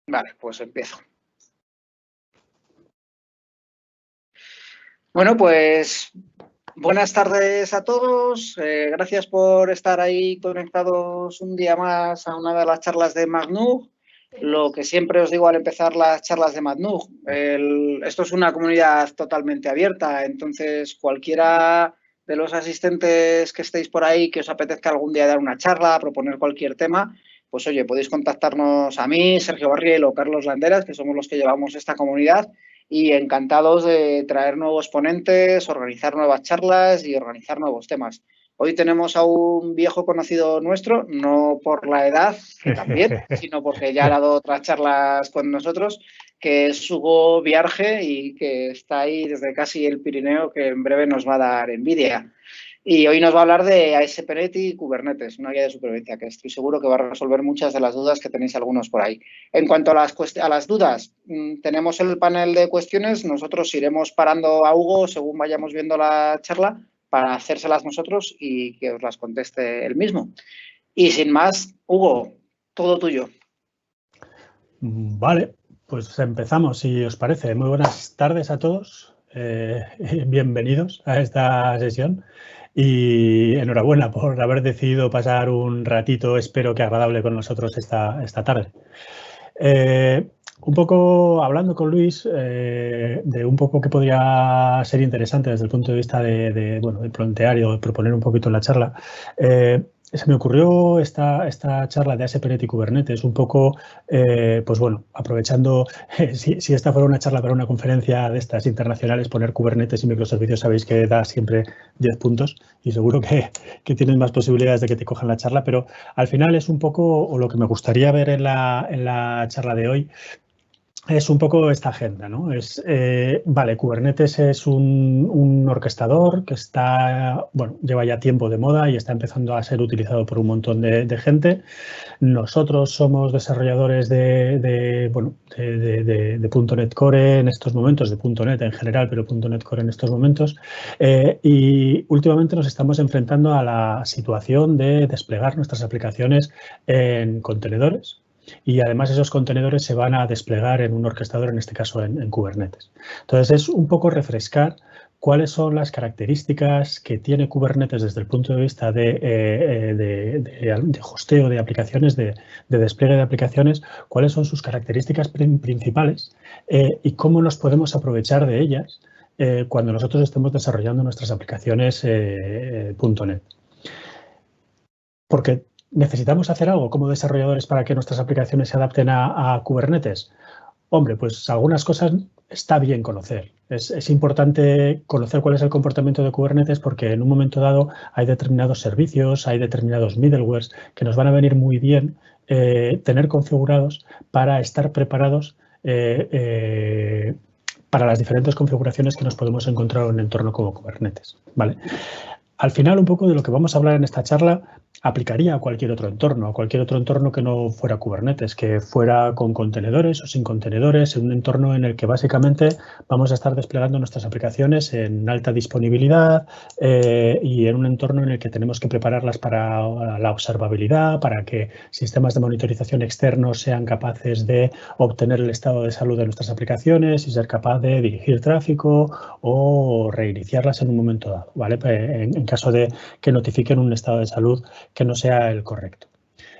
Vale, pues empiezo. Bueno, pues buenas tardes a todos. Gracias por estar ahí conectados un día más a una de las charlas de MACNUG. Lo que siempre os digo al empezar las charlas de MACNUG, esto es una comunidad totalmente abierta, entonces cualquiera de los asistentes que estéis por ahí, que os apetezca algún día dar una charla, proponer cualquier tema, pues oye, podéis contactarnos a mí, Sergio Barriel o Carlos Landeras, que somos los que llevamos esta comunidad, y encantados de traer nuevos ponentes, organizar nuevas charlas y organizar nuevos temas. Hoy tenemos a un viejo conocido nuestro, no por la edad, que también, sino porque ya ha dado otras charlas con nosotros, que es Hugo Viarge y que está ahí desde casi el Pirineo, que en breve nos va a dar envidia. Y hoy nos va a hablar de ASP.NET y Kubernetes, una guía de supervivencia que estoy seguro que va a resolver muchas de las dudas que tenéis algunos por ahí. En cuanto a las dudas, tenemos el panel de cuestiones. Nosotros iremos parando a Hugo según vayamos viendo la charla para hacérselas nosotros y que os las conteste él mismo. Y sin más, Hugo, todo tuyo. Vale, pues empezamos, si os parece. Muy buenas tardes a todos. Bienvenidos a esta sesión. Y enhorabuena por haber decidido pasar un ratito, espero que agradable, con nosotros esta tarde. Un poco hablando con Luis de un poco que podría ser interesante desde el punto de vista de plantear y de proponer un poquito en la charla. Se me ocurrió esta charla de ASP.NET y Kubernetes un poco, pues bueno, aprovechando, si esta fuera una charla para una conferencia de estas internacionales, poner Kubernetes y microservicios sabéis que da siempre 10 puntos y seguro que tienes más posibilidades de que te cojan la charla, pero al final es un poco, o lo que me gustaría ver en la charla de hoy, es un poco esta agenda, ¿no? Vale, Kubernetes es un orquestador que lleva ya tiempo de moda y está empezando a ser utilizado por un montón de gente. Nosotros somos desarrolladores de .NET Core en estos momentos, de .NET en general, pero .NET Core en estos momentos. Y últimamente nos estamos enfrentando a la situación de desplegar nuestras aplicaciones en contenedores. Y además esos contenedores se van a desplegar en un orquestador, en este caso en Kubernetes. Entonces es un poco refrescar cuáles son las características que tiene Kubernetes desde el punto de vista de hosteo de aplicaciones, de despliegue de aplicaciones, cuáles son sus características principales y cómo nos podemos aprovechar de ellas cuando nosotros estemos desarrollando nuestras aplicaciones .NET. Porque ¿necesitamos hacer algo como desarrolladores para que nuestras aplicaciones se adapten a Kubernetes? Hombre, pues algunas cosas está bien conocer. Es importante conocer cuál es el comportamiento de Kubernetes porque en un momento dado hay determinados servicios, hay determinados middlewares que nos van a venir muy bien tener configurados para estar preparados para las diferentes configuraciones que nos podemos encontrar en un entorno como Kubernetes, ¿vale? Al final, un poco de lo que vamos a hablar en esta charla aplicaría a cualquier otro entorno que no fuera Kubernetes, que fuera con contenedores o sin contenedores, en un entorno en el que básicamente vamos a estar desplegando nuestras aplicaciones en alta disponibilidad y en un entorno en el que tenemos que prepararlas para la observabilidad, para que sistemas de monitorización externos sean capaces de obtener el estado de salud de nuestras aplicaciones y ser capaz de dirigir tráfico o reiniciarlas en un momento dado, ¿vale? En caso de que notifiquen un estado de salud que no sea el correcto.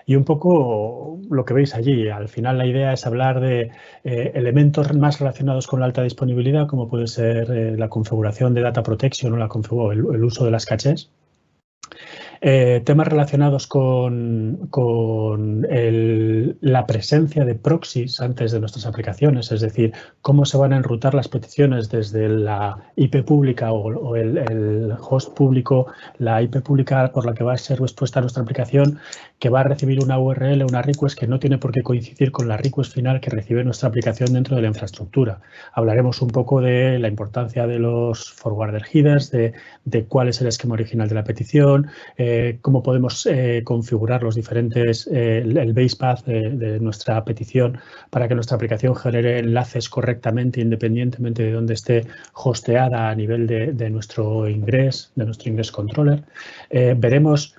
Y un poco lo que veis allí, al final la idea es hablar de elementos más relacionados con la alta disponibilidad, como puede ser la configuración de data protection o el uso de las cachés. Temas relacionados con la presencia de proxies antes de nuestras aplicaciones, es decir, cómo se van a enrutar las peticiones desde la IP pública o el host público, la IP pública por la que va a ser expuesta nuestra aplicación, que va a recibir una URL, una request que no tiene por qué coincidir con la request final que recibe nuestra aplicación dentro de la infraestructura. Hablaremos un poco de la importancia de los forwarder headers, de cuál es el esquema original de la petición, cómo podemos configurar los diferentes, el base path de nuestra petición para que nuestra aplicación genere enlaces correctamente independientemente de dónde esté hosteada a nivel de nuestro ingress controller. Veremos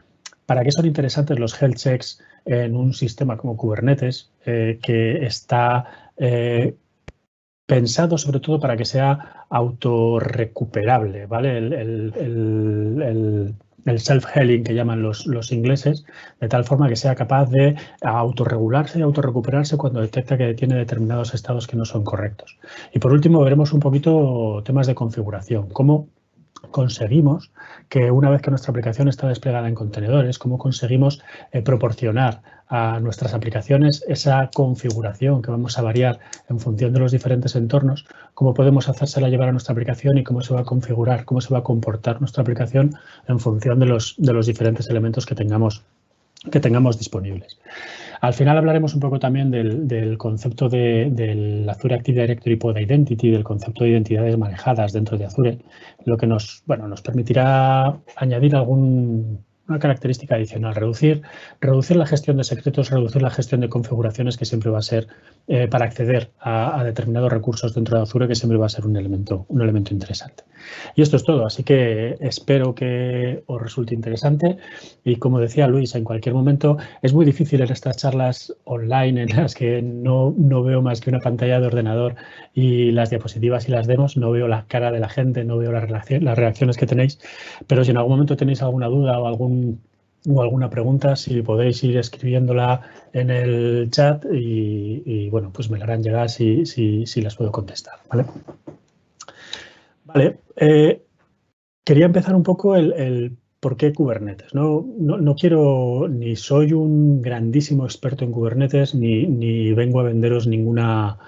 para qué son interesantes los health checks en un sistema como Kubernetes, que está pensado sobre todo para que sea autorrecuperable, ¿vale? El self-healing que llaman los ingleses, de tal forma que sea capaz de autorregularse y autorrecuperarse cuando detecta que tiene determinados estados que no son correctos. Y por último veremos un poquito temas de configuración, cómo conseguimos que una vez que nuestra aplicación está desplegada en contenedores, cómo conseguimos proporcionar a nuestras aplicaciones esa configuración que vamos a variar en función de los diferentes entornos, cómo podemos hacérsela llevar a nuestra aplicación y cómo se va a configurar, cómo se va a comportar nuestra aplicación en función de los diferentes elementos que tengamos disponibles. Al final hablaremos un poco también del concepto del Azure Active Directory Pod Identity, del concepto de identidades manejadas dentro de Azure, lo que nos permitirá añadir una característica adicional, reducir la gestión de secretos, reducir la gestión de configuraciones, que siempre va a ser para acceder a determinados recursos dentro de Azure, que siempre va a ser un elemento interesante. Y esto es todo, así que espero que os resulte interesante y, como decía Luis, en cualquier momento es muy difícil en estas charlas online en las que no veo más que una pantalla de ordenador y las diapositivas y las demos, no veo la cara de la gente, no veo las reacciones que tenéis, pero si en algún momento tenéis alguna duda o alguna pregunta, si podéis ir escribiéndola en el chat y bueno, pues me la harán llegar si las puedo contestar, ¿vale? Vale, quería empezar un poco el por qué Kubernetes. No quiero, ni soy un grandísimo experto en Kubernetes, ni vengo a venderos ninguna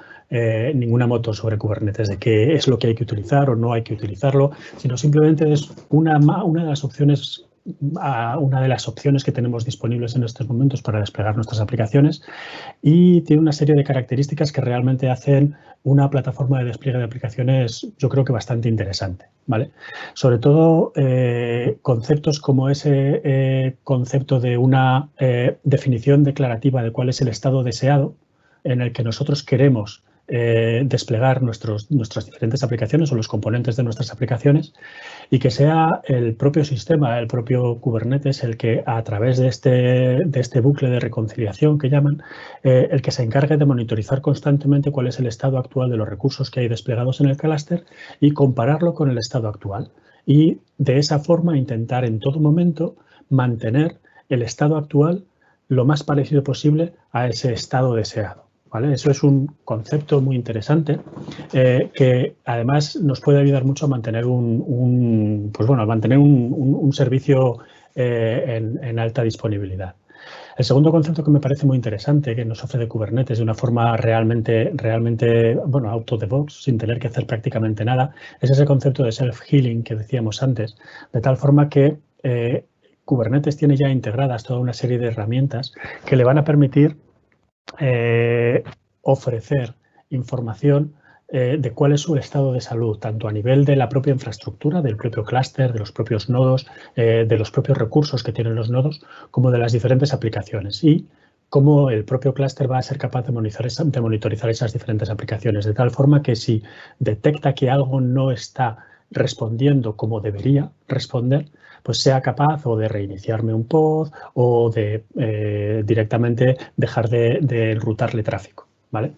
moto sobre Kubernetes, de qué es lo que hay que utilizar o no hay que utilizarlo, sino simplemente es una de las opciones que tenemos disponibles en estos momentos para desplegar nuestras aplicaciones, y tiene una serie de características que realmente hacen una plataforma de despliegue de aplicaciones, yo creo que bastante interesante, ¿vale? Sobre todo conceptos como ese concepto de una definición declarativa de cuál es el estado deseado en el que nosotros queremos desplegar nuestras diferentes aplicaciones o los componentes de nuestras aplicaciones, y que sea el propio sistema, el propio Kubernetes, el que a través de este bucle de reconciliación que llaman, el que se encargue de monitorizar constantemente cuál es el estado actual de los recursos que hay desplegados en el clúster y compararlo con el estado actual. Y de esa forma intentar en todo momento mantener el estado actual lo más parecido posible a ese estado deseado, ¿vale? Eso es un concepto muy interesante que además nos puede ayudar mucho a mantener un servicio en alta disponibilidad. El segundo concepto que me parece muy interesante, que nos ofrece Kubernetes de una forma realmente out of the box, sin tener que hacer prácticamente nada, es ese concepto de self-healing que decíamos antes, de tal forma que Kubernetes tiene ya integradas toda una serie de herramientas que le van a permitir ofrecer información de cuál es su estado de salud, tanto a nivel de la propia infraestructura, del propio clúster, de los propios nodos, de los propios recursos que tienen los nodos, como de las diferentes aplicaciones, y cómo el propio clúster va a ser capaz de monitorizar esas diferentes aplicaciones, de tal forma que si detecta que algo no está respondiendo como debería responder, pues sea capaz o de reiniciarme un pod o de directamente dejar de enrutarle tráfico, ¿vale?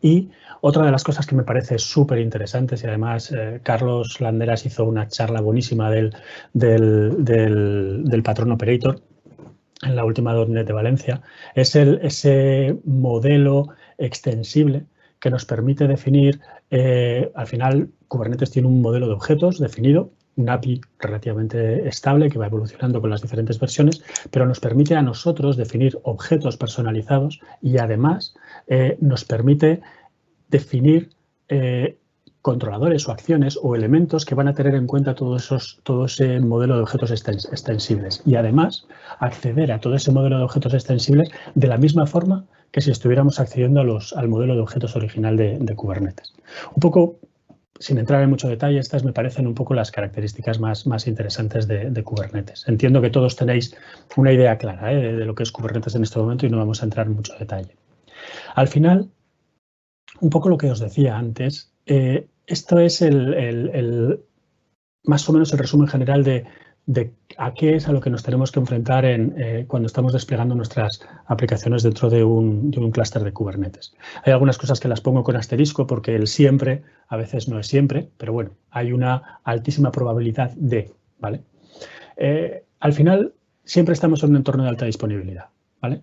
Y otra de las cosas que me parece súper interesantes, y además Carlos Landeras hizo una charla buenísima del patrón operator en la última .NET de Valencia, es ese modelo extensible que nos permite definir, al final Kubernetes tiene un modelo de objetos definido, un API relativamente estable que va evolucionando con las diferentes versiones, pero nos permite a nosotros definir objetos personalizados y además nos permite definir controladores o acciones o elementos que van a tener en cuenta todo ese modelo de objetos extensibles, y además acceder a todo ese modelo de objetos extensibles de la misma forma que si estuviéramos accediendo al modelo de objetos original de Kubernetes. Un poco, sin entrar en mucho detalle, estas me parecen un poco las características más interesantes de Kubernetes. Entiendo que todos tenéis una idea clara de lo que es Kubernetes en este momento y no vamos a entrar en mucho detalle. Al final, un poco lo que os decía antes, esto es más o menos el resumen general de a qué es a lo que nos tenemos que enfrentar cuando estamos desplegando nuestras aplicaciones dentro de un clúster de Kubernetes. Hay algunas cosas que las pongo con asterisco porque el siempre a veces no es siempre, pero bueno, hay una altísima probabilidad de, ¿vale? Al final, siempre estamos en un entorno de alta disponibilidad, ¿vale?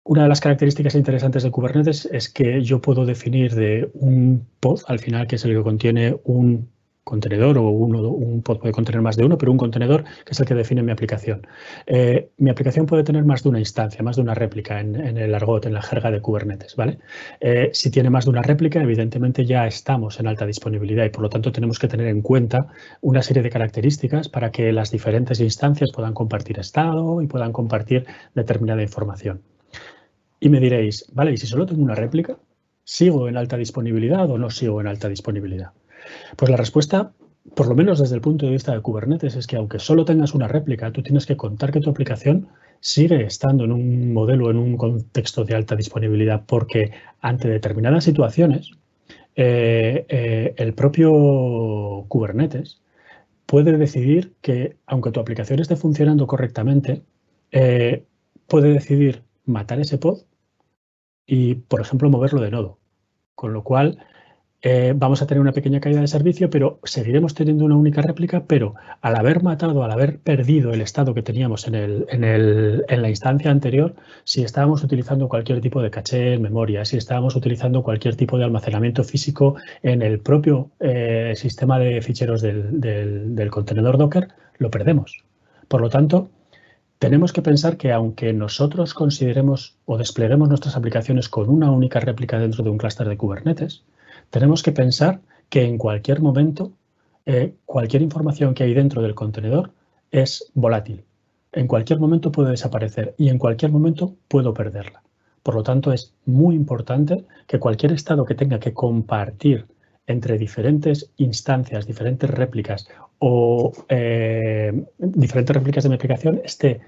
Una de las características interesantes de Kubernetes es que yo puedo definir de un pod, al final, que es el que contiene un contenedor, o un pod puede contener más de uno, pero un contenedor que es el que define mi aplicación. Mi aplicación puede tener más de una instancia, más de una réplica en el argot, en la jerga de Kubernetes, ¿vale? Si tiene más de una réplica, evidentemente ya estamos en alta disponibilidad y por lo tanto tenemos que tener en cuenta una serie de características para que las diferentes instancias puedan compartir estado y puedan compartir determinada información. Y me diréis, vale, ¿y si solo tengo una réplica? ¿Sigo en alta disponibilidad o no sigo en alta disponibilidad? Pues la respuesta, por lo menos desde el punto de vista de Kubernetes, es que aunque solo tengas una réplica, tú tienes que contar que tu aplicación sigue estando en un modelo, en un contexto de alta disponibilidad, porque ante determinadas situaciones, el propio Kubernetes puede decidir que, aunque tu aplicación esté funcionando correctamente, puede decidir matar ese pod y, por ejemplo, moverlo de nodo. Con lo cual, vamos a tener una pequeña caída de servicio, pero seguiremos teniendo una única réplica, pero al haber matado, al haber perdido el estado que teníamos en la instancia anterior, si estábamos utilizando cualquier tipo de caché en memoria, si estábamos utilizando cualquier tipo de almacenamiento físico en el propio sistema de ficheros del contenedor Docker, lo perdemos. Por lo tanto, tenemos que pensar que aunque nosotros consideremos o despleguemos nuestras aplicaciones con una única réplica dentro de un clúster de Kubernetes, tenemos que pensar que en cualquier momento cualquier información que hay dentro del contenedor es volátil. En cualquier momento puede desaparecer y en cualquier momento puedo perderla. Por lo tanto, es muy importante que cualquier estado que tenga que compartir entre diferentes instancias, diferentes réplicas o diferentes réplicas de mi aplicación esté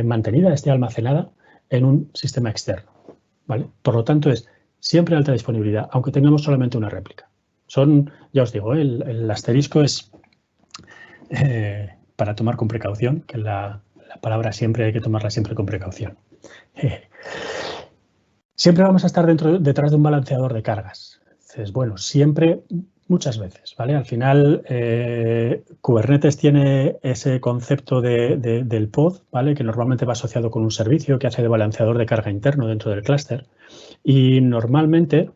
mantenida, esté almacenada en un sistema externo, ¿vale? Por lo tanto, es siempre alta disponibilidad, aunque tengamos solamente una réplica. Ya os digo, el asterisco es para tomar con precaución, que la palabra siempre hay que tomarla siempre con precaución. Siempre vamos a estar detrás de un balanceador de cargas. Entonces, bueno, siempre, muchas veces, ¿vale? Al final, Kubernetes tiene ese concepto del pod, ¿vale? Que normalmente va asociado con un servicio que hace de balanceador de carga interno dentro del clúster. Y normalmente,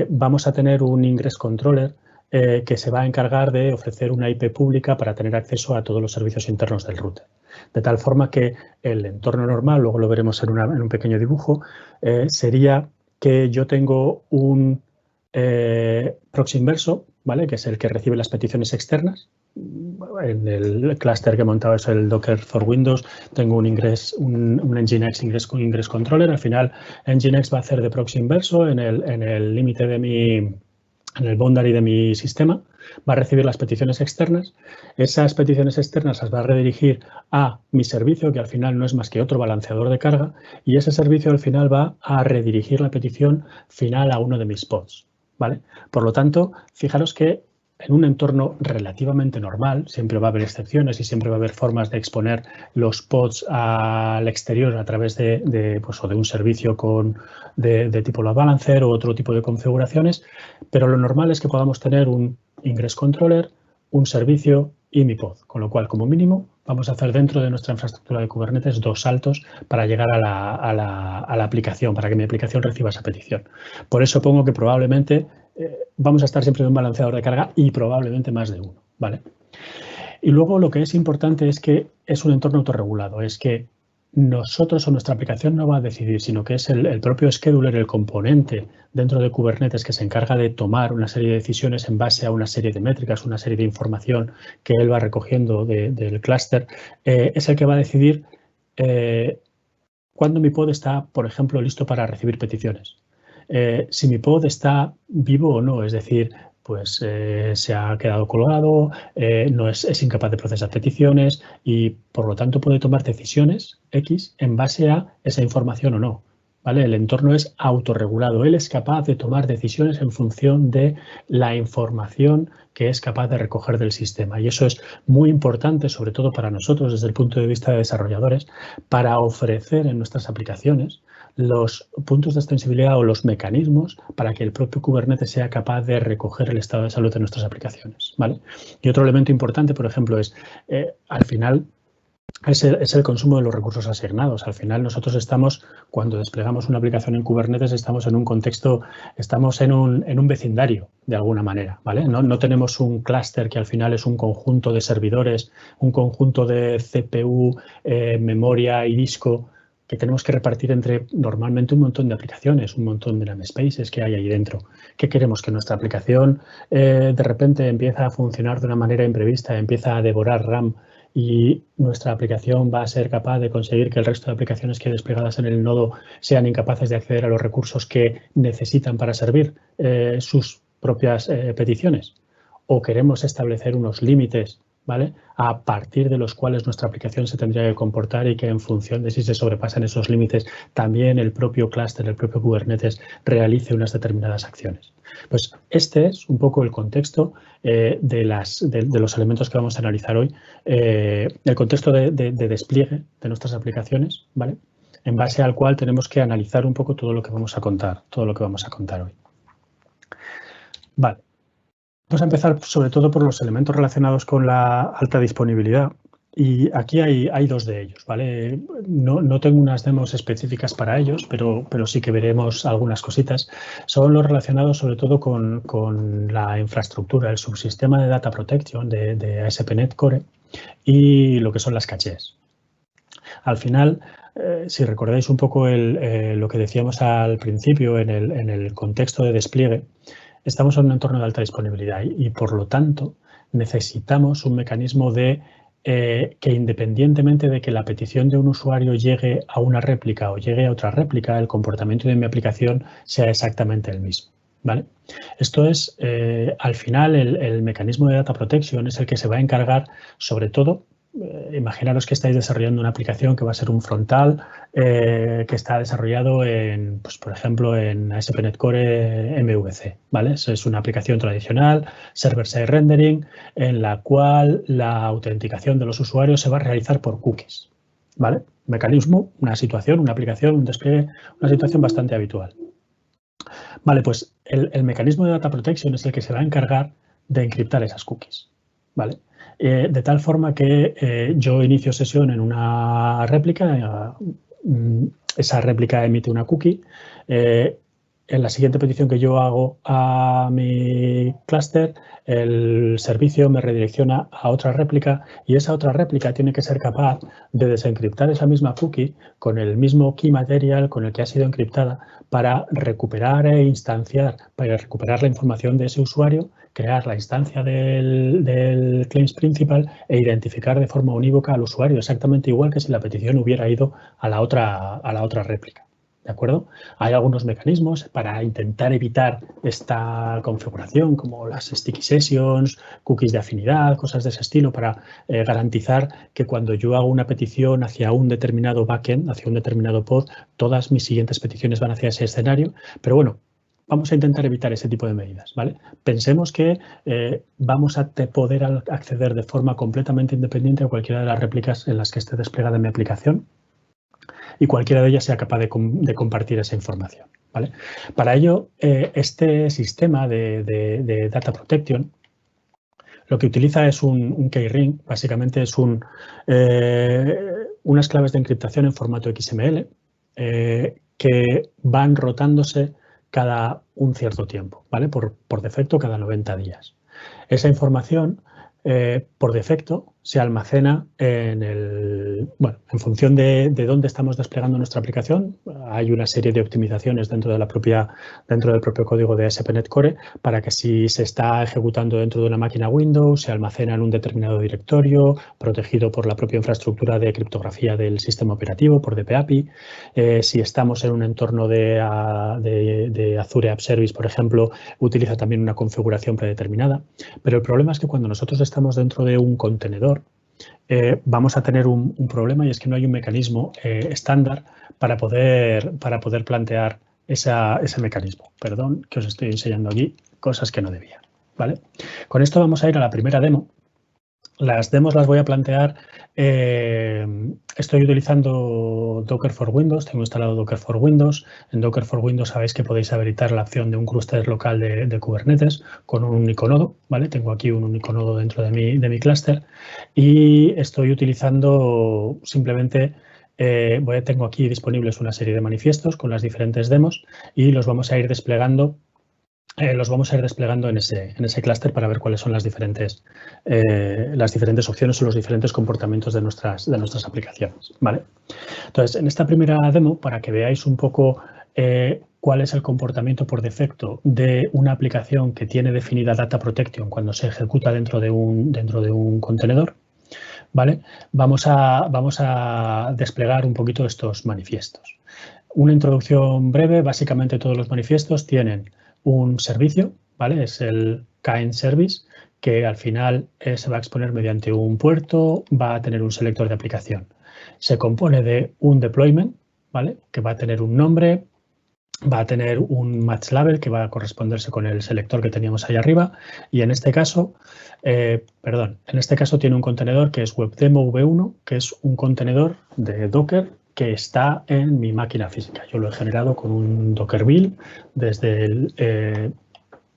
vamos a tener un ingress controller que se va a encargar de ofrecer una IP pública para tener acceso a todos los servicios internos del router. De tal forma que el entorno normal, luego lo veremos en un pequeño dibujo, sería que yo tengo un proxy inverso, ¿vale? Que es el que recibe las peticiones externas. En el clúster que he montado es el Docker for Windows, tengo un Nginx ingress controller. Al final, Nginx va a hacer de proxy inverso en el límite en el boundary de mi sistema, va a recibir las peticiones externas. Esas peticiones externas las va a redirigir a mi servicio, que al final no es más que otro balanceador de carga, y ese servicio al final va a redirigir la petición final a uno de mis pods, ¿vale? Por lo tanto, fijaros que en un entorno relativamente normal, siempre va a haber excepciones y siempre va a haber formas de exponer los pods al exterior a través de un servicio de tipo load balancer o otro tipo de configuraciones, pero lo normal es que podamos tener un ingress controller, un servicio y mi pod, con lo cual, como mínimo, vamos a hacer dentro de nuestra infraestructura de Kubernetes 2 saltos para llegar a la aplicación, para que mi aplicación reciba esa petición. Por eso pongo que probablemente vamos a estar siempre en un balanceador de carga y probablemente más de uno, ¿vale? Y luego lo que es importante es que es un entorno autorregulado, es que nosotros o nuestra aplicación no va a decidir, sino que es el propio scheduler, el componente dentro de Kubernetes que se encarga de tomar una serie de decisiones en base a una serie de métricas, una serie de información que él va recogiendo del clúster, es el que va a decidir cuándo mi pod está, por ejemplo, listo para recibir peticiones. Si mi pod está vivo o no, es decir, pues se ha quedado colgado, no es incapaz de procesar peticiones y por lo tanto puede tomar decisiones X en base a esa información o no. ¿vale? El entorno es autorregulado. Él es capaz de tomar decisiones en función de la información que es capaz de recoger del sistema. Y eso es muy importante, sobre todo para nosotros, desde el punto de vista de desarrolladores, para ofrecer en nuestras aplicaciones los puntos de extensibilidad o los mecanismos para que el propio Kubernetes sea capaz de recoger el estado de salud de nuestras aplicaciones, ¿vale? Y otro elemento importante, por ejemplo, es al final es el consumo de los recursos asignados. Al final nosotros estamos, cuando desplegamos una aplicación en Kubernetes, estamos en un contexto, estamos en un vecindario de alguna manera, ¿vale? No tenemos un clúster que al final es un conjunto de servidores, un conjunto de CPU, memoria y disco que tenemos que repartir entre normalmente un montón de aplicaciones, un montón de namespaces que hay ahí dentro. ¿Qué queremos? Que nuestra aplicación de repente empieza a funcionar de una manera imprevista, empieza a devorar RAM y nuestra aplicación va a ser capaz de conseguir que el resto de aplicaciones que hay desplegadas en el nodo sean incapaces de acceder a los recursos que necesitan para servir sus propias peticiones. O queremos establecer unos límites, ¿vale?, a partir de los cuales nuestra aplicación se tendría que comportar y que en función de si se sobrepasan esos límites también el propio clúster, el propio Kubernetes realice unas determinadas acciones. Pues este es un poco el contexto de los elementos que vamos a analizar hoy, el contexto de despliegue de nuestras aplicaciones, ¿vale?, en base al cual tenemos que analizar un poco todo lo que vamos a contar hoy. Vale. Vamos a empezar sobre todo por los elementos relacionados con la alta disponibilidad y aquí hay dos de ellos, ¿vale? No tengo unas demos específicas para ellos, pero sí que veremos algunas cositas. Son los relacionados sobre todo con la infraestructura, el subsistema de Data Protection de ASP.NET Core y lo que son las cachés. Al final, si recordáis un poco lo que decíamos al principio en el contexto de despliegue, estamos en un entorno de alta disponibilidad y por lo tanto necesitamos un mecanismo de que independientemente de que la petición de un usuario llegue a una réplica o llegue a otra réplica, el comportamiento de mi aplicación sea exactamente el mismo, ¿vale? Esto es, al final, el mecanismo de Data Protection es el que se va a encargar sobre todo. Imaginaros que estáis desarrollando una aplicación que va a ser un frontal que está desarrollado en, pues, por ejemplo, en ASP.NET Core MVC, ¿vale? Es una aplicación tradicional, server-side rendering, en la cual la autenticación de los usuarios se va a realizar por cookies, ¿vale? Mecanismo, una situación, una aplicación, un despliegue, una situación bastante habitual. Vale, pues el mecanismo de Data Protection es el que se va a encargar de encriptar esas cookies, ¿vale? De tal forma que yo inicio sesión en una réplica, esa réplica emite una cookie. En la siguiente petición que yo hago a mi clúster, el servicio me redirecciona a otra réplica y esa otra réplica tiene que ser capaz de desencriptar esa misma cookie con el mismo key material con el que ha sido encriptada para recuperar e instanciar, para recuperar la información de ese usuario, crear la instancia del claims principal e identificar de forma unívoca al usuario, exactamente igual que si la petición hubiera ido a la otra réplica. ¿De acuerdo? Hay algunos mecanismos para intentar evitar esta configuración, como las sticky sessions, cookies de afinidad, cosas de ese estilo, para garantizar que cuando yo hago una petición hacia un determinado backend, hacia un determinado pod, todas mis siguientes peticiones van hacia ese escenario. Pero bueno, vamos a intentar evitar ese tipo de medidas, ¿vale? Pensemos que vamos a poder acceder de forma completamente independiente a cualquiera de las réplicas en las que esté desplegada mi aplicación y cualquiera de ellas sea capaz de compartir esa información, ¿vale? Para ello, este sistema de Data Protection lo que utiliza es un key-ring, básicamente es unas claves de encriptación en formato XML que van rotándose cada un cierto tiempo, ¿vale? Por defecto, cada 90 días. Esa información, por defecto, se almacena en función de dónde estamos desplegando nuestra aplicación. Hay una serie de optimizaciones dentro del propio código de ASP.NET Core para que si se está ejecutando dentro de una máquina Windows, se almacena en un determinado directorio, protegido por la propia infraestructura de criptografía del sistema operativo, por DPAPI. Si estamos en un entorno de Azure App Service, por ejemplo, utiliza también una configuración predeterminada. Pero el problema es que cuando nosotros estamos dentro de un contenedor, vamos a tener un problema, y es que no hay un mecanismo estándar para poder plantear ese mecanismo. Perdón, que os estoy enseñando aquí cosas que no debía, ¿vale? Con esto vamos a ir a la primera demo. Las demos las voy a plantear, estoy utilizando Docker for Windows, tengo instalado Docker for Windows. En Docker for Windows sabéis que podéis habilitar la opción de un clúster local de Kubernetes con un único nodo, ¿vale? Tengo aquí un único nodo dentro de mi clúster y estoy utilizando simplemente, tengo aquí disponibles una serie de manifiestos con las diferentes demos y los vamos a ir desplegando. En ese clúster para ver cuáles son las diferentes opciones o los diferentes comportamientos de nuestras aplicaciones, ¿vale? Entonces, en esta primera demo, para que veáis un poco cuál es el comportamiento por defecto de una aplicación que tiene definida Data Protection cuando se ejecuta dentro de un contenedor, ¿vale? Vamos a desplegar un poquito estos manifiestos. Una introducción breve, básicamente todos los manifiestos tienen un servicio, ¿vale? Es el kind service, que al final se va a exponer mediante un puerto, va a tener un selector de aplicación. Se compone de un deployment, ¿vale? Que va a tener un nombre, va a tener un match label que va a corresponderse con el selector que teníamos ahí arriba y en este caso, tiene un contenedor que es WebDemo V1, que es un contenedor de Docker que está en mi máquina física. Yo lo he generado con un Docker build desde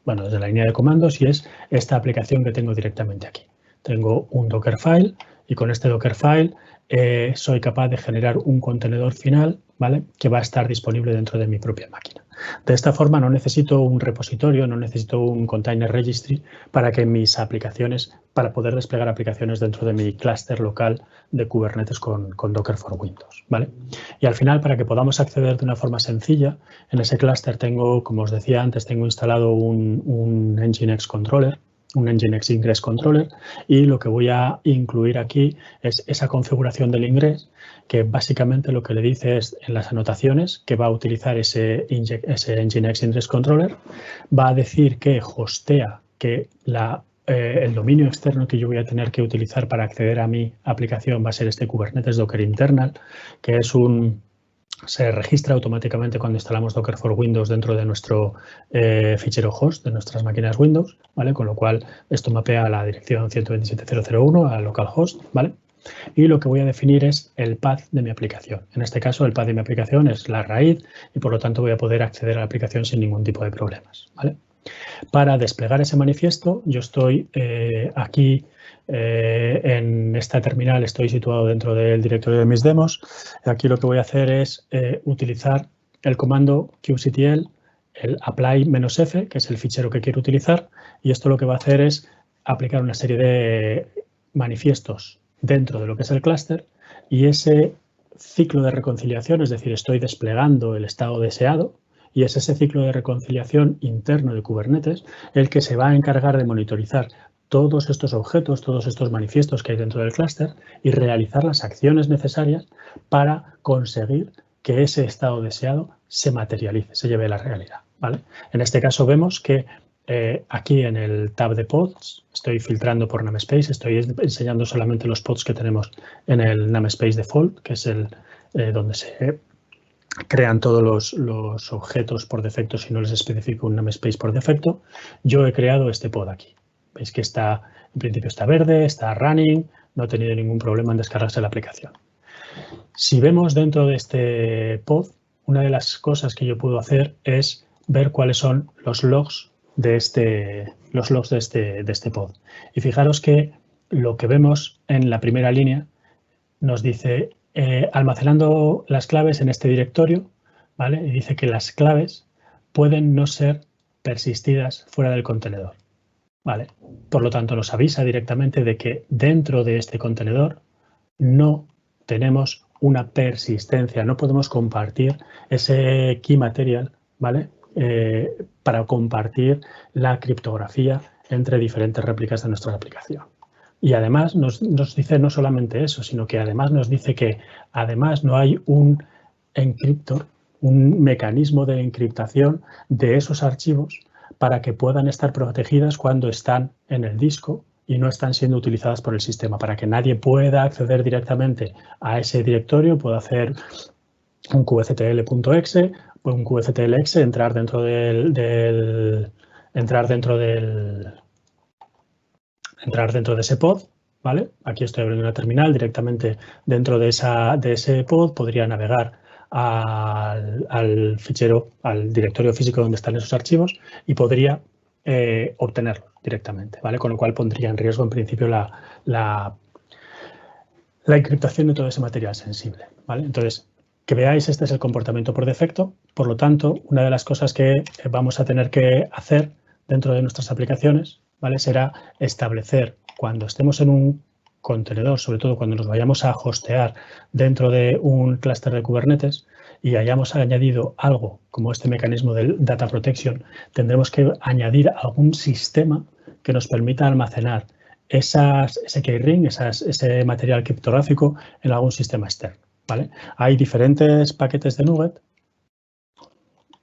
la línea de comandos y es esta aplicación que tengo directamente aquí. Tengo un Dockerfile y con este Dockerfile soy capaz de generar un contenedor final, ¿vale? Que va a estar disponible dentro de mi propia máquina. De esta forma no necesito un repositorio, no necesito un container registry para poder desplegar aplicaciones dentro de mi clúster local de Kubernetes con Docker for Windows, ¿vale? Y al final, para que podamos acceder de una forma sencilla, en ese clúster tengo, como os decía antes, tengo instalado un Nginx controller, un Nginx Ingress Controller, y lo que voy a incluir aquí es esa configuración del ingress, que básicamente lo que le dice es en las anotaciones que va a utilizar ese Nginx Ingress Controller, va a decir que hostea, que el dominio externo que yo voy a tener que utilizar para acceder a mi aplicación va a ser este Kubernetes Docker Internal, que se registra automáticamente cuando instalamos Docker for Windows dentro de nuestro fichero host de nuestras máquinas Windows, ¿vale? Con lo cual esto mapea a la dirección 127.0.0.1 a localhost, ¿vale? Y lo que voy a definir es el path de mi aplicación. En este caso, el path de mi aplicación es la raíz y por lo tanto voy a poder acceder a la aplicación sin ningún tipo de problemas, ¿vale? Para desplegar ese manifiesto, yo estoy aquí en esta terminal, estoy situado dentro del directorio de mis demos. Aquí lo que voy a hacer es utilizar el comando kubectl, el apply-f, que es el fichero que quiero utilizar, y esto lo que va a hacer es aplicar una serie de manifiestos dentro de lo que es el clúster y ese ciclo de reconciliación, es decir, estoy desplegando el estado deseado, y es ese ciclo de reconciliación interno de Kubernetes el que se va a encargar de monitorizar todos estos objetos, todos estos manifiestos que hay dentro del clúster y realizar las acciones necesarias para conseguir que ese estado deseado se materialice, se lleve a la realidad, ¿vale? En este caso vemos que aquí en el tab de pods estoy filtrando por namespace, estoy enseñando solamente los pods que tenemos en el namespace default, que es el donde se crean todos los objetos por defecto si no les especifico un namespace por defecto. Yo he creado este pod aquí. Veis que en principio está verde, está running, no he tenido ningún problema en descargarse la aplicación. Si vemos dentro de este pod, una de las cosas que yo puedo hacer es ver cuáles son los logs de este pod. Y fijaros que lo que vemos en la primera línea nos dice almacenando las claves en este directorio, ¿vale? Y dice que las claves pueden no ser persistidas fuera del contenedor, ¿vale? Por lo tanto, nos avisa directamente de que dentro de este contenedor no tenemos una persistencia, no podemos compartir ese key material, ¿vale? Para compartir la criptografía entre diferentes réplicas de nuestra aplicación. Y además nos dice no solamente eso, sino que además nos dice que además no hay un encryptor, un mecanismo de encriptación de esos archivos para que puedan estar protegidas cuando están en el disco y no están siendo utilizadas por el sistema. Para que nadie pueda acceder directamente a ese directorio, puedo hacer un qctl.exe, un qctl.exe, entrar dentro de ese pod, ¿vale? Aquí estoy abriendo una terminal, directamente dentro de ese pod podría navegar al fichero, al directorio físico donde están esos archivos y podría obtenerlos directamente, ¿vale? Con lo cual pondría en riesgo en principio la encriptación de todo ese material sensible, ¿vale? Entonces, que veáis, este es el comportamiento por defecto. Por lo tanto, una de las cosas que vamos a tener que hacer dentro de nuestras aplicaciones, ¿vale? Será establecer cuando estemos en un contenedor, sobre todo cuando nos vayamos a hostear dentro de un clúster de Kubernetes y hayamos añadido algo como este mecanismo del data protection, tendremos que añadir algún sistema que nos permita almacenar ese keyring, ese material criptográfico en algún sistema externo, ¿vale? Hay diferentes paquetes de NuGet.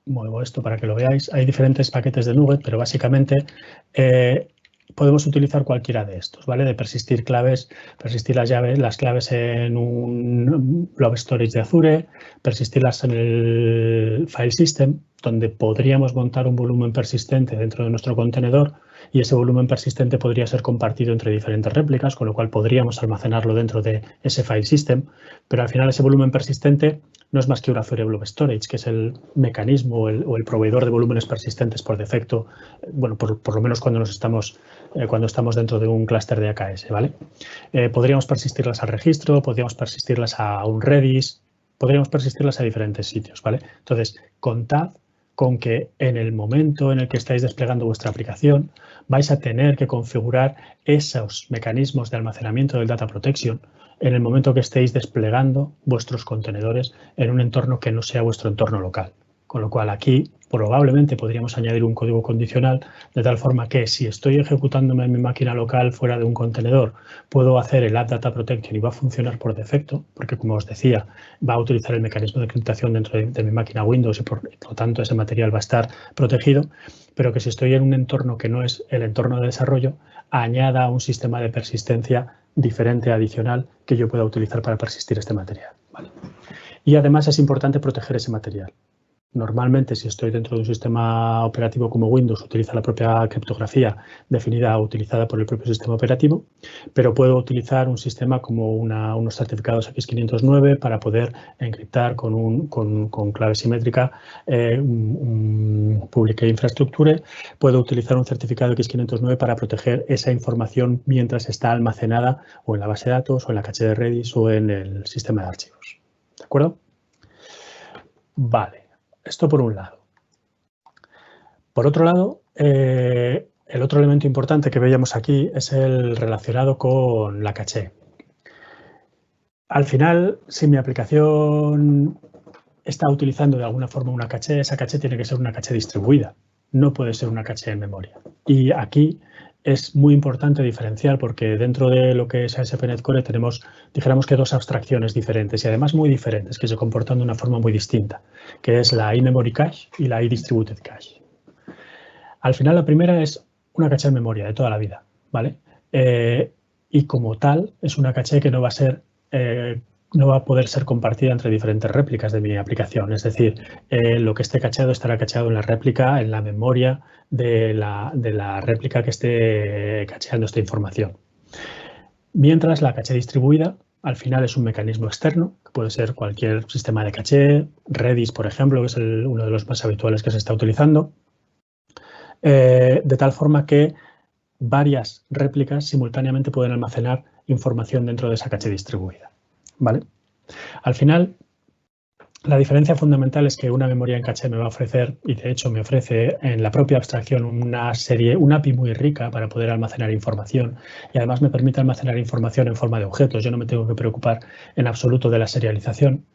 Muevo esto para que lo veáis. Hay diferentes paquetes de NuGet, pero básicamente podemos utilizar cualquiera de estos, ¿vale? De persistir claves, persistir las claves en un blob storage de Azure, persistirlas en el file system, donde podríamos montar un volumen persistente dentro de nuestro contenedor y ese volumen persistente podría ser compartido entre diferentes réplicas, con lo cual podríamos almacenarlo dentro de ese file system, pero al final ese volumen persistente no es más que un Azure Blob Storage, que es el mecanismo o el proveedor de volúmenes persistentes por defecto, bueno, por lo menos cuando estamos dentro de un clúster de AKS, ¿vale? Podríamos persistirlas al registro, podríamos persistirlas a un Redis, podríamos persistirlas a diferentes sitios, ¿vale? Entonces, contad con que en el momento en el que estáis desplegando vuestra aplicación vais a tener que configurar esos mecanismos de almacenamiento del data protection en el momento que estéis desplegando vuestros contenedores en un entorno que no sea vuestro entorno local. Con lo cual aquí probablemente podríamos añadir un código condicional de tal forma que si estoy ejecutándome en mi máquina local fuera de un contenedor, puedo hacer el add data protection y va a funcionar por defecto, porque como os decía, va a utilizar el mecanismo de encriptación dentro de mi máquina Windows y por lo tanto ese material va a estar protegido, pero que si estoy en un entorno que no es el entorno de desarrollo, añada un sistema de persistencia diferente, adicional, que yo pueda utilizar para persistir este material, ¿vale? Y además es importante proteger ese material. Normalmente, si estoy dentro de un sistema operativo como Windows, utiliza la propia criptografía definida o utilizada por el propio sistema operativo, pero puedo utilizar un sistema como unos certificados X509 para poder encriptar con clave simétrica un Public Key Infrastructure. Puedo utilizar un certificado X509 para proteger esa información mientras está almacenada o en la base de datos o en la caché de Redis o en el sistema de archivos. ¿De acuerdo? Vale. Esto por un lado. Por otro lado, el otro elemento importante que veíamos aquí es el relacionado con la caché. Al final, si mi aplicación está utilizando de alguna forma una caché, esa caché tiene que ser una caché distribuida. No puede ser una caché en memoria. Y aquí es muy importante diferenciar porque dentro de lo que es ASP.NET Core tenemos, dijéramos que dos abstracciones diferentes y además muy diferentes que se comportan de una forma muy distinta, que es la in-memory cache y la i-distributed cache. Al final la primera es una caché en memoria de toda la vida, ¿vale? Y como tal es una caché que no va a poder ser compartida entre diferentes réplicas de mi aplicación. Es decir, lo que esté cacheado estará cacheado en la réplica, en la memoria de la réplica que esté cacheando esta información. Mientras la caché distribuida, al final es un mecanismo externo, que puede ser cualquier sistema de caché, Redis, por ejemplo, que es uno de los más habituales que se está utilizando, de tal forma que varias réplicas simultáneamente pueden almacenar información dentro de esa caché distribuida, ¿vale? Al final, la diferencia fundamental es que una memoria en caché me va a ofrecer, y de hecho me ofrece en la propia abstracción una API muy rica para poder almacenar información y además me permite almacenar información en forma de objetos. Yo no me tengo que preocupar en absoluto de la serialización,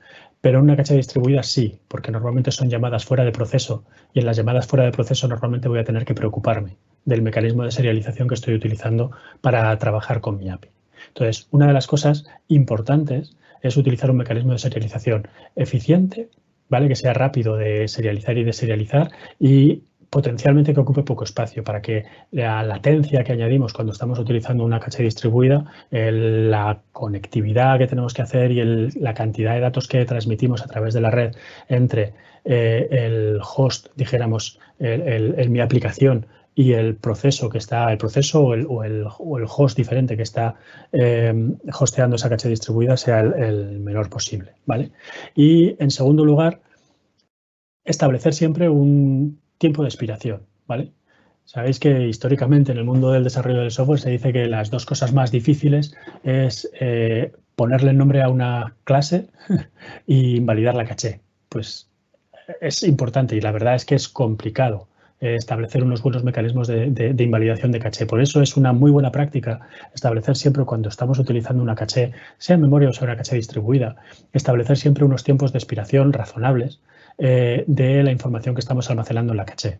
pero en una caché distribuida sí, porque normalmente son llamadas fuera de proceso y en las llamadas fuera de proceso normalmente voy a tener que preocuparme del mecanismo de serialización que estoy utilizando para trabajar con mi API. Entonces, una de las cosas importantes es utilizar un mecanismo de serialización eficiente, ¿vale? Que sea rápido de serializar y deserializar y potencialmente que ocupe poco espacio, para que la latencia que añadimos cuando estamos utilizando una caché distribuida, la conectividad que tenemos que hacer y la cantidad de datos que transmitimos a través de la red entre el host, dijéramos, mi aplicación y el proceso o el host diferente que está hosteando esa caché distribuida sea el menor posible, ¿vale? Y en segundo lugar, establecer siempre un tiempo de expiración, ¿vale? Sabéis que históricamente en el mundo del desarrollo del software se dice que las dos cosas más difíciles es ponerle nombre a una clase e invalidar la caché. Pues es importante y la verdad es que es complicado establecer unos buenos mecanismos de invalidación de caché. Por eso es una muy buena práctica establecer siempre, cuando estamos utilizando una caché, sea en memoria o sea una caché distribuida, establecer siempre unos tiempos de expiración razonables de la información que estamos almacenando en la caché.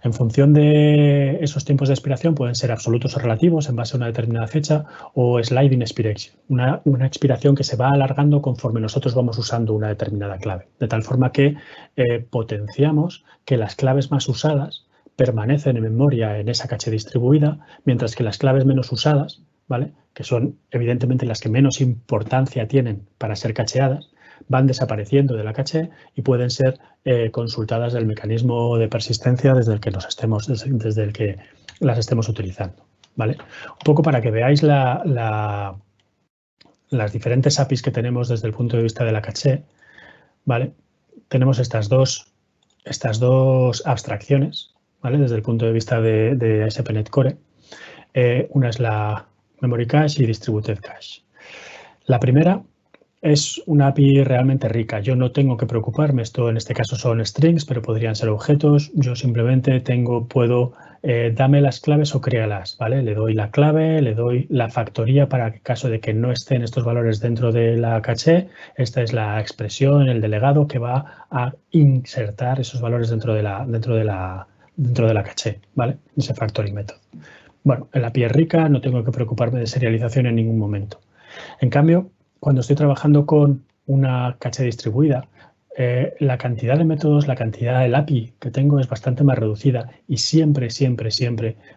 En función de esos tiempos de expiración pueden ser absolutos o relativos en base a una determinada fecha, o sliding expiration, una expiración que se va alargando conforme nosotros vamos usando una determinada clave, de tal forma que potenciamos que las claves más usadas permanecen en memoria en esa caché distribuida, mientras que las claves menos usadas, ¿vale?, que son evidentemente las que menos importancia tienen para ser cacheadas, van desapareciendo de la caché y pueden ser consultadas del mecanismo de persistencia desde el que las estemos utilizando, ¿vale? Un poco para que veáis las diferentes APIs que tenemos desde el punto de vista de la caché, ¿vale? Tenemos estas dos abstracciones, ¿vale?, desde el punto de vista de ASP.NET Core. Una es la Memory Cache y Distributed Cache. La primera es una API realmente rica. Yo no tengo que preocuparme. Esto en este caso son strings, pero podrían ser objetos. Yo simplemente puedo dame las claves o créalas, ¿vale? Le doy la clave, le doy la factoría para que en caso de que no estén estos valores dentro de la caché, esta es la expresión, el delegado que va a insertar esos valores dentro de la caché, ¿vale? Ese factory method. Bueno, en la API es rica, no tengo que preocuparme de serialización en ningún momento. En cambio, cuando estoy trabajando con una caché distribuida, la cantidad de métodos, la cantidad del API que tengo es bastante más reducida y siempre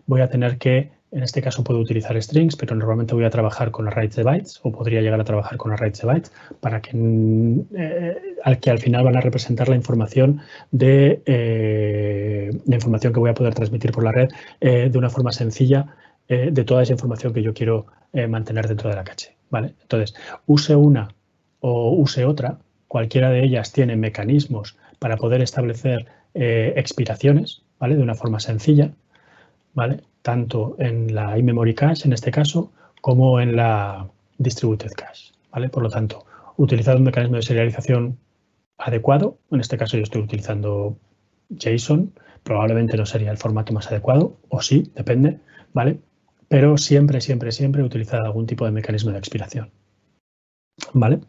voy a tener que, en este caso puedo utilizar strings, pero normalmente voy a trabajar con arrays de bytes o podría llegar a trabajar con arrays de bytes para que al final van a representar la información que voy a poder transmitir por la red de una forma sencilla de toda esa información que yo quiero mantener dentro de la caché, ¿vale? Entonces, use una o use otra, cualquiera de ellas tiene mecanismos para poder establecer expiraciones, ¿vale?, de una forma sencilla, ¿vale?, tanto en la in-memory cache, en este caso, como en la distributed cache, ¿vale? Por lo tanto, utilizar un mecanismo de serialización adecuado, en este caso yo estoy utilizando JSON, probablemente no sería el formato más adecuado, o sí, depende, ¿vale? Pero siempre utilizar algún tipo de mecanismo de expiración, ¿vale?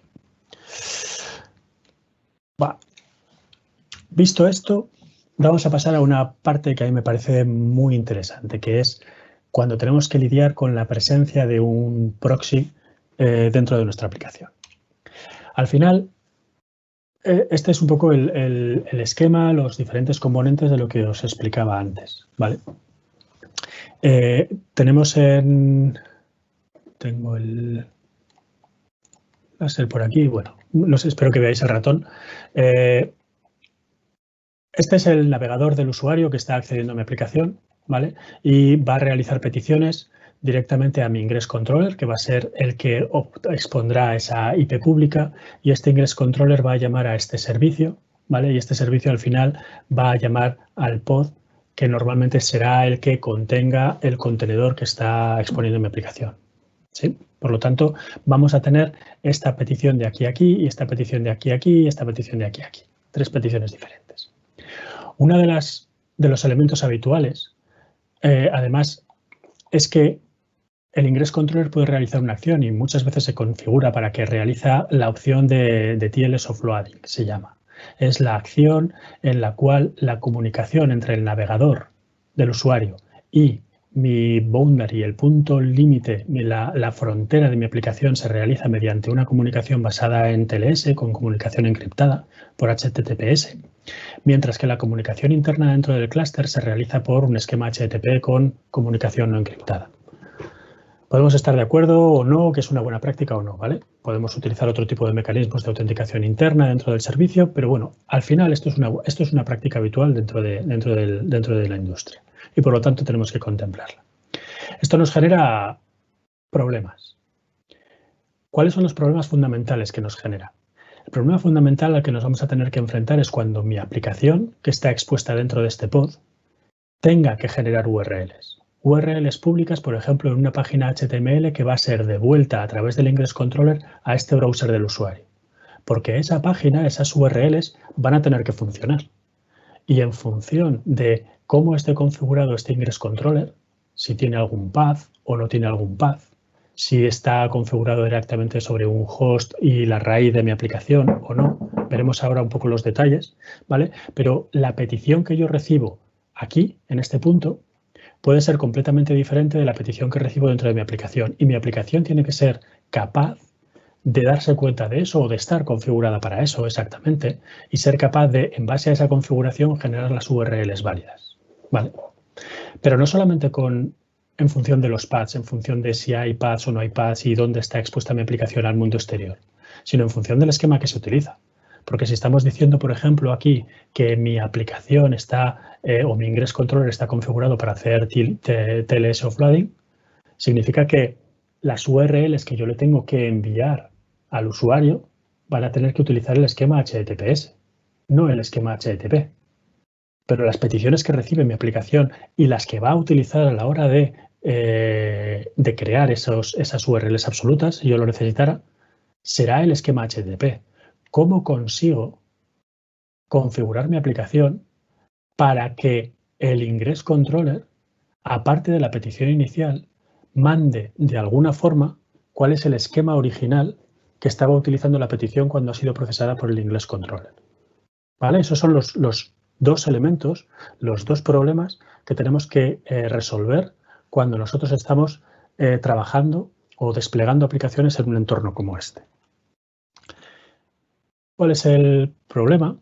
Visto esto, vamos a pasar a una parte que a mí me parece muy interesante, que es cuando tenemos que lidiar con la presencia de un proxy dentro de nuestra aplicación. Al final, este es un poco el esquema, los diferentes componentes de lo que os explicaba antes, ¿vale? Tengo el láser por aquí, bueno, no sé, espero que veáis el ratón. Este es el navegador del usuario que está accediendo a mi aplicación, ¿vale? Y va a realizar peticiones directamente a mi ingress controller, que va a ser el que expondrá esa IP pública, y este ingress controller va a llamar a este servicio, ¿vale? Y este servicio al final va a llamar al pod, que normalmente será el que contenga el contenedor que está exponiendo mi aplicación, ¿sí? Por lo tanto, vamos a tener esta petición de aquí a aquí, y esta petición de aquí a aquí, y esta petición de aquí a aquí. 3 peticiones diferentes. Uno de los elementos habituales, además, es que el ingress controller puede realizar una acción y muchas veces se configura para que realiza la opción de TLS offloading, que se llama. Es la acción en la cual la comunicación entre el navegador del usuario y mi boundary, el punto límite, la frontera de mi aplicación se realiza mediante una comunicación basada en TLS con comunicación encriptada por HTTPS. mientras que la comunicación interna dentro del clúster se realiza por un esquema HTTP con comunicación no encriptada. Podemos estar de acuerdo o no, que es una buena práctica o no, ¿vale? Podemos utilizar otro tipo de mecanismos de autenticación interna dentro del servicio, pero bueno, al final esto es una práctica habitual dentro de la industria y por lo tanto tenemos que contemplarla. Esto nos genera problemas. ¿Cuáles son los problemas fundamentales que nos genera? El problema fundamental al que nos vamos a tener que enfrentar es cuando mi aplicación, que está expuesta dentro de este pod, tenga que generar URLs. URLs públicas, por ejemplo, en una página HTML que va a ser devuelta a través del Ingress Controller a este browser del usuario. Porque esa página, esas URLs, van a tener que funcionar. Y en función de cómo esté configurado este Ingress Controller, si tiene algún path o no tiene algún path, si está configurado directamente sobre un host y la raíz de mi aplicación o no, veremos ahora un poco los detalles, ¿vale? Pero la petición que yo recibo aquí, en este punto, puede ser completamente diferente de la petición que recibo dentro de mi aplicación. Y mi aplicación tiene que ser capaz de darse cuenta de eso o de estar configurada para eso exactamente y ser capaz de, en base a esa configuración, generar las URLs válidas, ¿vale? Pero no solamente en función de los paths, en función de si hay paths o no hay paths y dónde está expuesta mi aplicación al mundo exterior, sino en función del esquema que se utiliza. Porque si estamos diciendo, por ejemplo, aquí que mi aplicación está o mi Ingress Controller está configurado para hacer TLS offloading, significa que las URLs que yo le tengo que enviar al usuario van a tener que utilizar el esquema HTTPS, no el esquema HTTP. Pero las peticiones que recibe mi aplicación y las que va a utilizar a la hora de crear esas URLs absolutas, si yo lo necesitara, será el esquema HTTP. ¿Cómo consigo configurar mi aplicación para que el Ingress Controller, aparte de la petición inicial, mande de alguna forma cuál es el esquema original que estaba utilizando la petición cuando ha sido procesada por el Ingress Controller? ¿Vale? Esos son los dos elementos, los dos problemas que tenemos que resolver cuando nosotros estamos trabajando o desplegando aplicaciones en un entorno como este. ¿Cuál es el problema?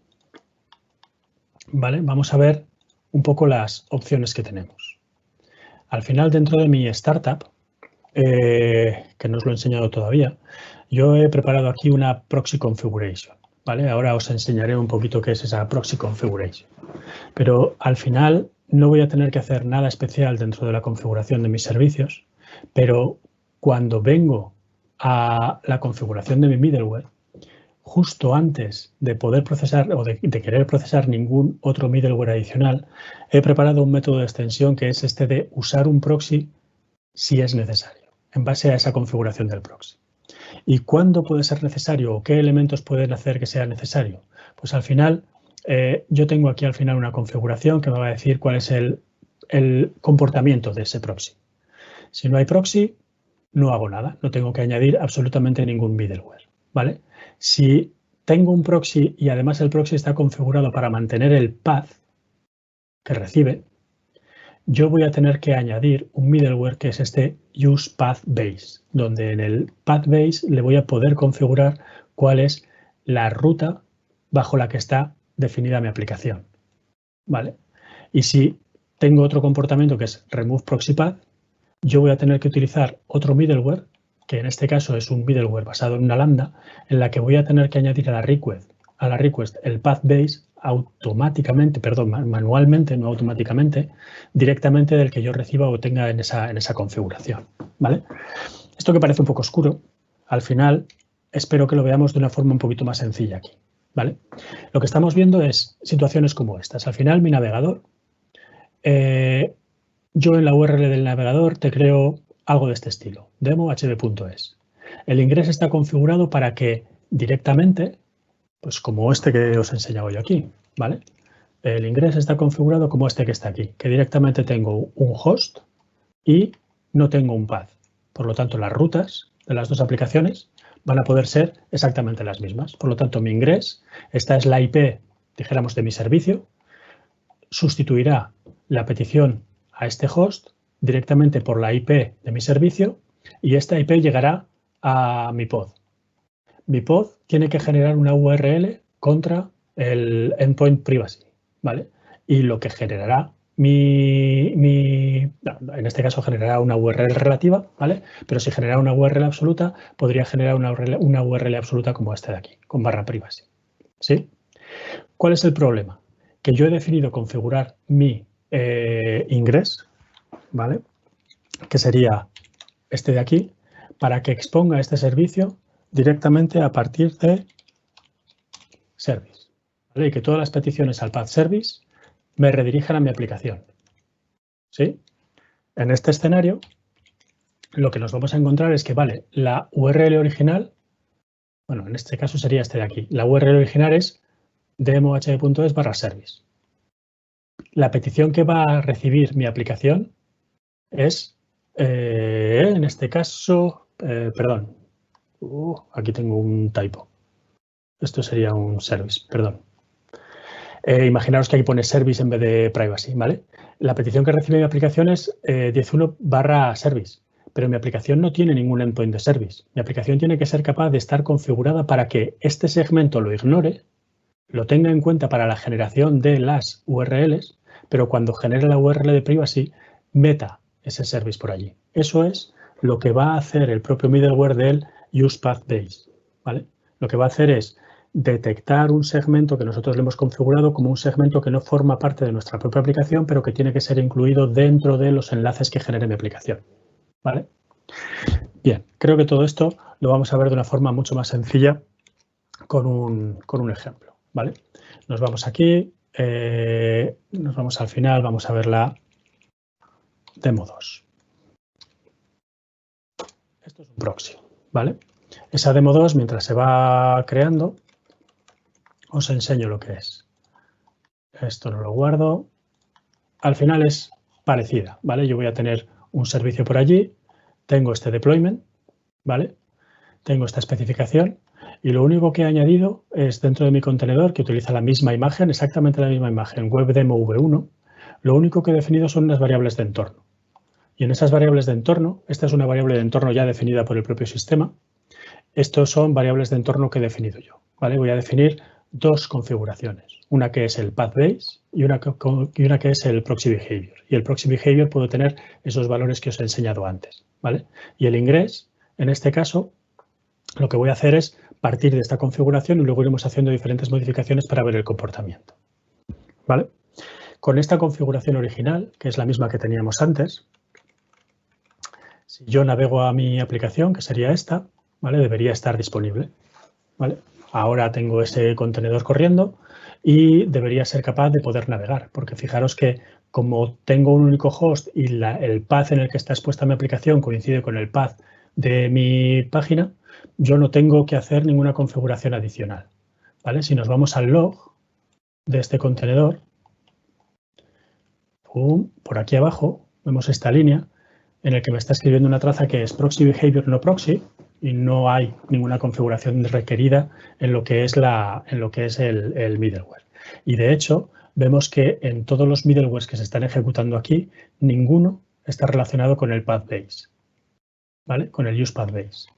Vale, vamos a ver un poco las opciones que tenemos. Al final, dentro de mi startup, que no os lo he enseñado todavía, yo he preparado aquí una proxy configuration. ¿Vale? Ahora os enseñaré un poquito qué es esa proxy configuration. Pero al final no voy a tener que hacer nada especial dentro de la configuración de mis servicios, pero cuando vengo a la configuración de mi middleware, justo antes de poder procesar o de querer procesar ningún otro middleware adicional, he preparado un método de extensión que es este de usar un proxy si es necesario, en base a esa configuración del proxy. ¿Y cuándo puede ser necesario o qué elementos pueden hacer que sea necesario? Pues al final, yo tengo aquí al final una configuración que me va a decir cuál es el comportamiento de ese proxy. Si no hay proxy, no hago nada, no tengo que añadir absolutamente ningún middleware, ¿vale? Si tengo un proxy y además el proxy está configurado para mantener el path que recibe, yo voy a tener que añadir un middleware que es este usePathBase, donde en el pathBase le voy a poder configurar cuál es la ruta bajo la que está definida mi aplicación, ¿vale? Y si tengo otro comportamiento que es removeProxyPath, yo voy a tener que utilizar otro middleware, que en este caso es un middleware basado en una lambda, en la que voy a tener que añadir a la request el pathBase automáticamente, perdón, manualmente, no automáticamente, directamente del que yo reciba o tenga en esa configuración, ¿vale? Esto que parece un poco oscuro, al final espero que lo veamos de una forma un poquito más sencilla aquí, ¿vale? Lo que estamos viendo es situaciones como estas. Al final mi navegador, yo en la URL del navegador te creo algo de este estilo, demo.hb.es. El ingreso está configurado para que directamente, pues como este que os he enseñado yo aquí, ¿vale? El ingreso está configurado como este que está aquí, que directamente tengo un host y no tengo un path. Por lo tanto, las rutas de las dos aplicaciones van a poder ser exactamente las mismas. Por lo tanto, mi ingreso, esta es la IP, dijéramos, de mi servicio, sustituirá la petición a este host directamente por la IP de mi servicio y esta IP llegará a mi pod. Mi pod tiene que generar una URL contra el endpoint privacy, ¿vale? Y lo que generará en este caso generará una URL relativa, ¿vale? Pero si genera una URL absoluta, podría generar una URL absoluta como esta de aquí, con barra privacy, ¿sí? ¿Cuál es el problema? Que yo he definido configurar mi ingress, ¿vale? Que sería este de aquí, para que exponga este servicio directamente a partir de service, ¿vale? Y que todas las peticiones al path service me redirijan a mi aplicación, ¿sí? En este escenario, lo que nos vamos a encontrar es que, vale, la URL original, bueno, en este caso sería este de aquí, la URL original es demohb.es/service. La petición que va a recibir mi aplicación es, en este caso, perdón, aquí tengo un typo. Esto sería un service, perdón. Imaginaros que aquí pone service en vez de privacy, ¿vale? La petición que recibe mi aplicación es 10.1/service, pero mi aplicación no tiene ningún endpoint de service. Mi aplicación tiene que ser capaz de estar configurada para que este segmento lo ignore, lo tenga en cuenta para la generación de las URLs, pero cuando genere la URL de privacy, meta ese service por allí. Eso es lo que va a hacer el propio middleware del usePathBase, ¿vale? Lo que va a hacer es detectar un segmento que nosotros le hemos configurado como un segmento que no forma parte de nuestra propia aplicación, pero que tiene que ser incluido dentro de los enlaces que genere mi aplicación, ¿vale? Bien, creo que todo esto lo vamos a ver de una forma mucho más sencilla con un ejemplo, ¿vale? Nos vamos aquí, nos vamos al final, vamos a ver la demo 2. Esto es un proxy, ¿vale? Esa demo 2, mientras se va creando, os enseño lo que es. Esto no lo guardo. Al final es parecida, ¿vale? Yo voy a tener un servicio por allí, tengo este deployment, ¿vale? Tengo esta especificación y lo único que he añadido es dentro de mi contenedor, que utiliza la misma imagen, exactamente la misma imagen, WebDemo v1, lo único que he definido son unas variables de entorno. Y en esas variables de entorno, esta es una variable de entorno ya definida por el propio sistema, estos son variables de entorno que he definido yo, ¿vale? Voy a definir dos configuraciones, una que es el path base y una que es el proxy behavior. Y el proxy behavior puedo tener esos valores que os he enseñado antes, ¿vale? Y el ingress, en este caso, lo que voy a hacer es partir de esta configuración y luego iremos haciendo diferentes modificaciones para ver el comportamiento, ¿vale? Con esta configuración original, que es la misma que teníamos antes, si yo navego a mi aplicación, que sería esta, ¿vale? Debería estar disponible, ¿vale? Ahora tengo ese contenedor corriendo y debería ser capaz de poder navegar, porque fijaros que como tengo un único host y el path en el que está expuesta mi aplicación coincide con el path de mi página, yo no tengo que hacer ninguna configuración adicional, ¿vale? Si nos vamos al log de este contenedor, por aquí abajo vemos esta línea en el que me está escribiendo una traza que es proxy behavior no proxy y no hay ninguna configuración requerida en lo que es el middleware. Y de hecho, vemos que en todos los middlewares que se están ejecutando aquí, ninguno está relacionado con el path base, ¿vale? Con el use path base.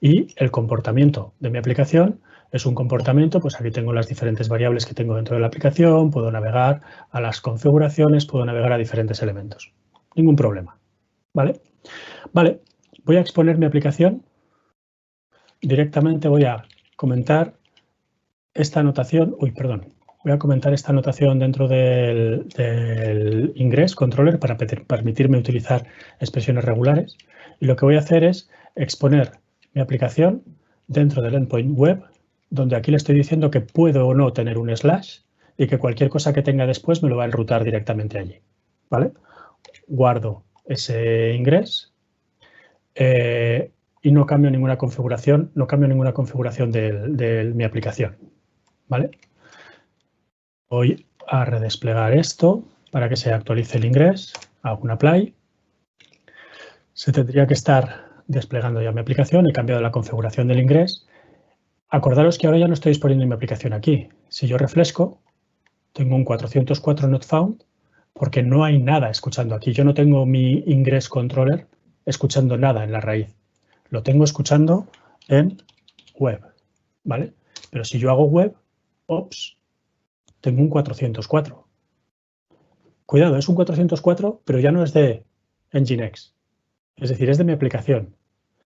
Y el comportamiento de mi aplicación es un comportamiento, pues aquí tengo las diferentes variables que tengo dentro de la aplicación, puedo navegar a las configuraciones, puedo navegar a diferentes elementos. Ningún problema, ¿vale? Vale, voy a exponer mi aplicación. Directamente voy a comentar esta anotación, voy a comentar esta anotación dentro del ingress controller para permitirme utilizar expresiones regulares. Y lo que voy a hacer es exponer mi aplicación dentro del endpoint web, donde aquí le estoy diciendo que puedo o no tener un slash y que cualquier cosa que tenga después me lo va a enrutar directamente allí, ¿vale? Guardo ese ingress y no cambio ninguna configuración, de mi aplicación, ¿vale? Voy a redesplegar esto para que se actualice el ingress, hago un apply. Se tendría que estar desplegando ya mi aplicación, he cambiado la configuración del ingress. Acordaros que ahora ya no estoy disponiendo mi aplicación aquí. Si yo refresco, tengo un 404 not found porque no hay nada escuchando aquí. Yo no tengo mi ingress controller escuchando nada en la raíz. Lo tengo escuchando en web, ¿vale? Pero si yo hago web, Ops, tengo un 404. Cuidado, es un 404, pero ya no es de Nginx. Es decir, es de mi aplicación.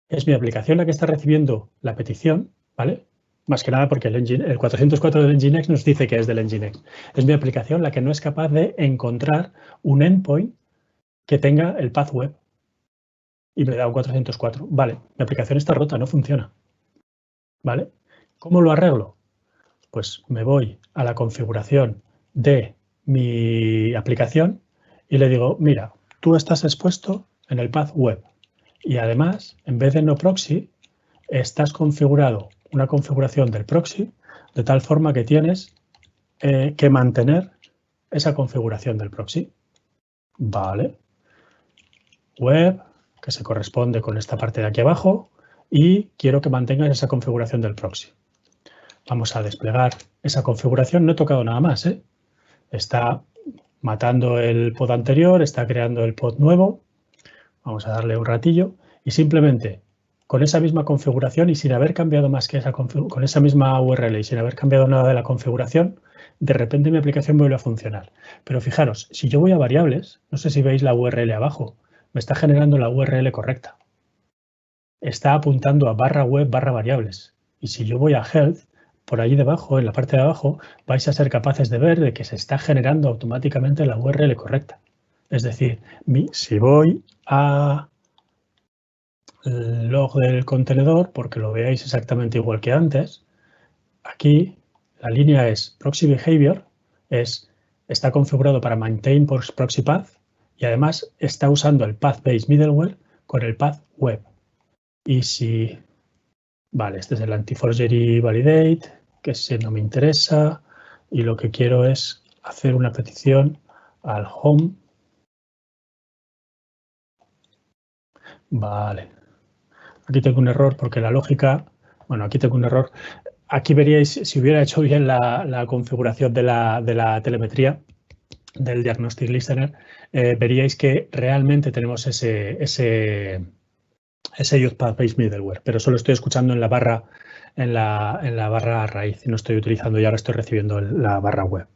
Es mi aplicación la que está recibiendo la petición, ¿vale? Más que nada porque el 404 del Nginx nos dice que es del Nginx. Es mi aplicación la que no es capaz de encontrar un endpoint que tenga el path web. Y me da un 404. Vale, mi aplicación está rota, no funciona. ¿Vale? ¿Cómo lo arreglo? Pues me voy a la configuración de mi aplicación y le digo, mira, tú estás expuesto en el path web y además, en vez de no proxy, estás configurado una configuración del proxy de tal forma que tienes que mantener esa configuración del proxy. Vale. Web, que se corresponde con esta parte de aquí abajo, y quiero que mantengas esa configuración del proxy. Vamos a desplegar esa configuración. No he tocado nada más, ¿eh? Está matando el pod anterior, está creando el pod nuevo. Vamos a darle un ratillo y simplemente con esa misma configuración y sin haber cambiado más que con esa misma URL y sin haber cambiado nada de la configuración, de repente mi aplicación vuelve a funcionar. Pero fijaros, si yo voy a variables, no sé si veis la URL abajo, me está generando la URL correcta. Está apuntando a /web/variables. Y si yo voy a health, por ahí debajo, en la parte de abajo, vais a ser capaces de ver de que se está generando automáticamente la URL correcta. Es decir, si voy a log del contenedor, porque lo veáis exactamente igual que antes, aquí la línea es proxy behavior, está configurado para maintain proxy path y además está usando el path-based middleware con el path web. Y si, vale, este es el anti-forgery validate, que ese no me interesa y lo que quiero es hacer una petición al home. Vale. Aquí tengo un error porque la lógica, bueno, aquí tengo un error. Aquí veríais, si hubiera hecho bien la configuración de la telemetría del Diagnostic Listener, veríais que realmente tenemos ese youth path-based middleware, pero solo estoy escuchando en la barra raíz y no estoy utilizando y ahora estoy recibiendo la barra web.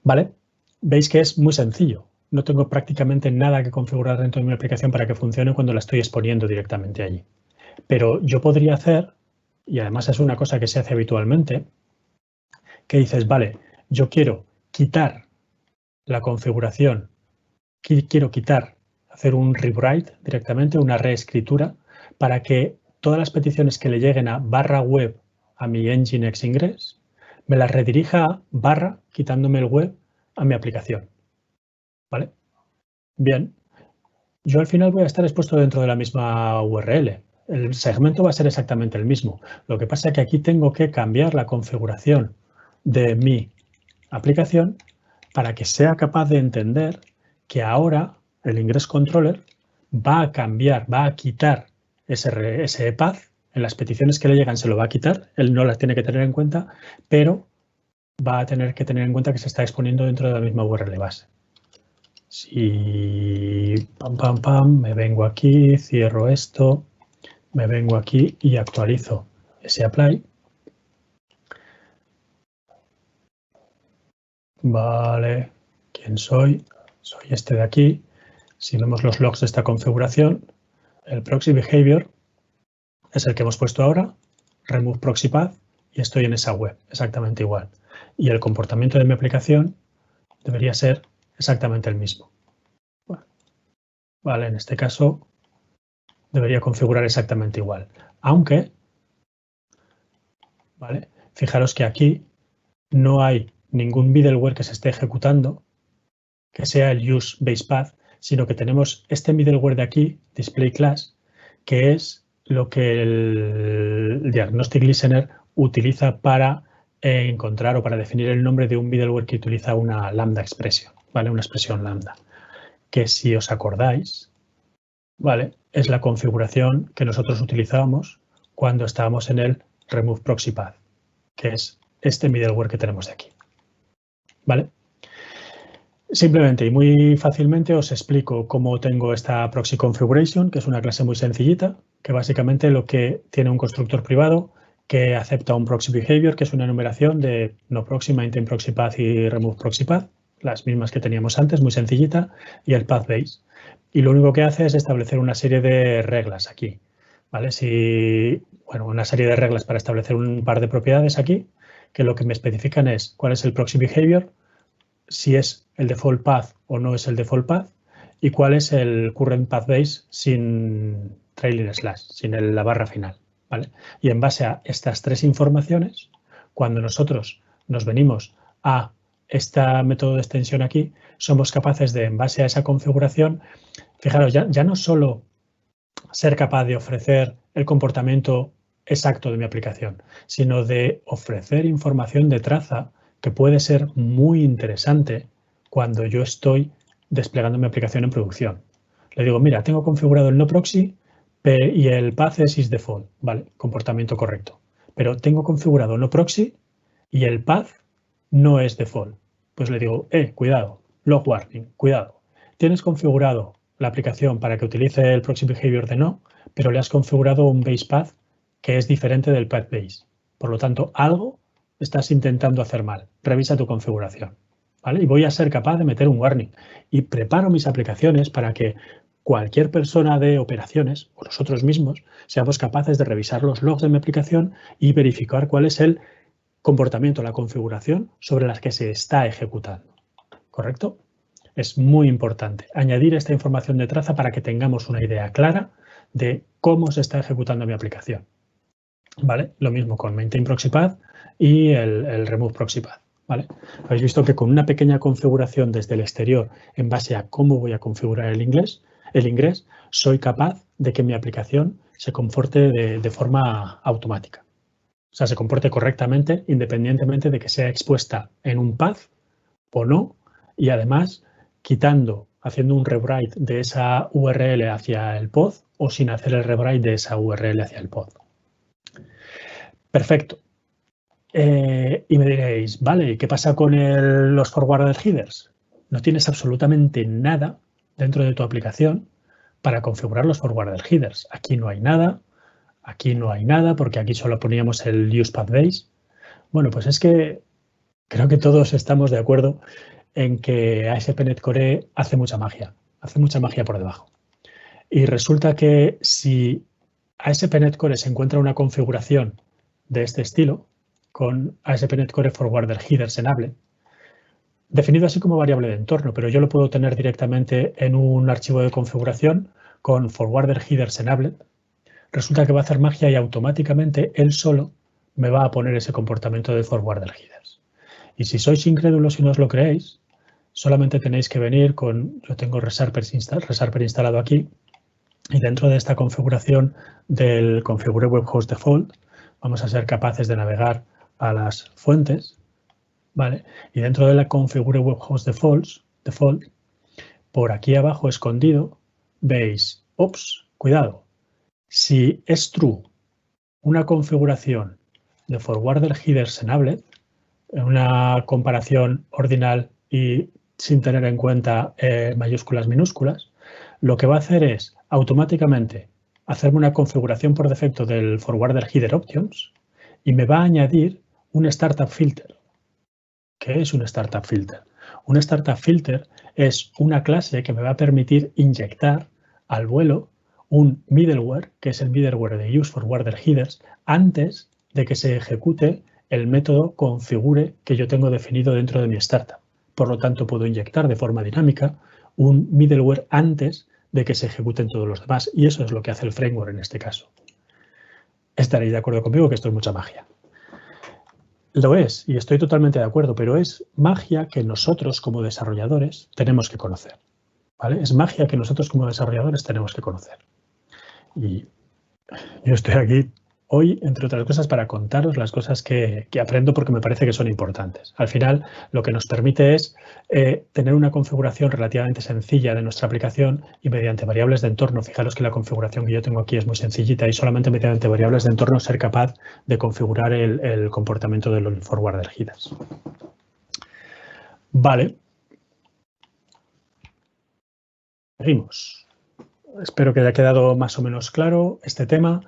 ¿Vale? Veis que es muy sencillo. No tengo prácticamente nada que configurar dentro de mi aplicación para que funcione cuando la estoy exponiendo directamente allí. Pero yo podría hacer, y además es una cosa que se hace habitualmente, que dices, vale, yo quiero quitar la configuración, quiero hacer un rewrite directamente, una reescritura, para que todas las peticiones que le lleguen a /web a mi Nginx Ingress, me las redirija a quitándome el web a mi aplicación. ¿Vale? Bien, yo al final voy a estar expuesto dentro de la misma URL. El segmento va a ser exactamente el mismo. Lo que pasa es que aquí tengo que cambiar la configuración de mi aplicación para que sea capaz de entender que ahora el Ingress Controller va a cambiar, va a quitar ese path. En las peticiones que le llegan se lo va a quitar. Él no las tiene que tener en cuenta, pero va a tener que tener en cuenta que se está exponiendo dentro de la misma URL base. Si me vengo aquí, cierro esto, me vengo aquí y actualizo ese apply. Vale, ¿quién soy? Soy este de aquí. Si vemos los logs de esta configuración, el proxy behavior es el que hemos puesto ahora, remove proxy path, y estoy en esa web, exactamente igual. Y el comportamiento de mi aplicación debería ser exactamente el mismo. Vale, en este caso debería configurar exactamente igual. Aunque, ¿vale? Fijaros que aquí no hay ningún middleware que se esté ejecutando que sea el use base path, sino que tenemos este middleware de aquí, display class, que es lo que el Diagnostic Listener utiliza para encontrar o para definir el nombre de un middleware que utiliza una lambda expression, ¿vale? Una expresión lambda, que si os acordáis, ¿vale? Es la configuración que nosotros utilizábamos cuando estábamos en el remove proxy path, que es este middleware que tenemos de aquí, ¿vale? Simplemente y muy fácilmente os explico cómo tengo esta proxy configuration, que es una clase muy sencillita, que básicamente lo que tiene un constructor privado que acepta un proxy behavior, que es una enumeración de noproxy, maintain proxy path y remove proxy path, las mismas que teníamos antes, muy sencillita, y el path base. Y lo único que hace es establecer una serie de reglas aquí, ¿vale? Bueno, una serie de reglas para establecer un par de propiedades aquí, que lo que me especifican es cuál es el proxy behavior, si es el default path o no es el default path, y cuál es el current path base sin trailing slash, sin la barra final, ¿vale? Y en base a estas tres informaciones, cuando nosotros nos venimos a este método de extensión aquí, somos capaces de, en base a esa configuración, fijaros, ya no solo ser capaz de ofrecer el comportamiento exacto de mi aplicación, sino de ofrecer información de traza que puede ser muy interesante cuando yo estoy desplegando mi aplicación en producción. Le digo, mira, tengo configurado el no proxy y el path es isDefault, vale, comportamiento correcto. Pero tengo configurado no proxy y el path no es default. Pues le digo, cuidado, log warning, cuidado. Tienes configurado la aplicación para que utilice el proxy behavior de no, pero le has configurado un base path que es diferente del path base. Por lo tanto, algo estás intentando hacer mal. Revisa tu configuración, ¿vale? Y voy a ser capaz de meter un warning. Y preparo mis aplicaciones para que cualquier persona de operaciones, o nosotros mismos, seamos capaces de revisar los logs de mi aplicación y verificar cuál es el comportamiento, la configuración sobre las que se está ejecutando. ¿Correcto? Es muy importante añadir esta información de traza para que tengamos una idea clara de cómo se está ejecutando mi aplicación. ¿Vale? Lo mismo con maintain proxy path y el remove proxy path. ¿Vale? Habéis visto que con una pequeña configuración desde el exterior en base a cómo voy a configurar el ingres, soy capaz de que mi aplicación se comporte de forma automática. O sea, se comporte correctamente independientemente de que sea expuesta en un path o no, y además haciendo un rewrite de esa URL hacia el pod o sin hacer el rewrite de esa URL hacia el pod. Perfecto. Y me diréis, vale, ¿qué pasa con los forwarded headers? No tienes absolutamente nada dentro de tu aplicación para configurar los forwarded headers. Aquí no hay nada porque aquí solo poníamos el use path base. Bueno, pues es que creo que todos estamos de acuerdo en que ASP.NET Core hace mucha magia por debajo. Y resulta que si ASP.NET Core se encuentra una configuración de este estilo, con ASP.NET Core Forwarder Headers Enable, definido así como variable de entorno, pero yo lo puedo tener directamente en un archivo de configuración con Forwarder Headers Enable, resulta que va a hacer magia y automáticamente él solo me va a poner ese comportamiento de Forwarder Headers. Y si sois incrédulos y no os lo creéis, solamente tenéis que venir yo tengo Reserper instalado aquí, y dentro de esta configuración del Configure Web Host Default, vamos a ser capaces de navegar a las fuentes, ¿vale? Y dentro de la Configure Web Host Default, por aquí abajo escondido, veis, cuidado, si es true una configuración de Forwarder Headers Enable, una comparación ordinal y sin tener en cuenta mayúsculas, minúsculas, lo que va a hacer es automáticamente hacerme una configuración por defecto del Forwarder Header Options y me va a añadir un Startup Filter. ¿Qué es un Startup Filter? Un Startup Filter es una clase que me va a permitir inyectar al vuelo un middleware, que es el middleware de Use Forwarder Headers, antes de que se ejecute el método configure que yo tengo definido dentro de mi startup. Por lo tanto, puedo inyectar de forma dinámica un middleware antes de que se ejecuten todos los demás. Y eso es lo que hace el framework en este caso. Estaréis de acuerdo conmigo que esto es mucha magia. Lo es, y estoy totalmente de acuerdo, pero es magia que nosotros como desarrolladores tenemos que conocer. ¿Vale? Es magia que nosotros como desarrolladores tenemos que conocer. Y yo estoy aquí hoy, entre otras cosas, para contaros las cosas que aprendo porque me parece que son importantes. Al final, lo que nos permite es tener una configuración relativamente sencilla de nuestra aplicación y mediante variables de entorno. Fijaros que la configuración que yo tengo aquí es muy sencillita y solamente mediante variables de entorno ser capaz de configurar el comportamiento de los forwarder headers. Vale. Seguimos. Espero que haya quedado más o menos claro este tema.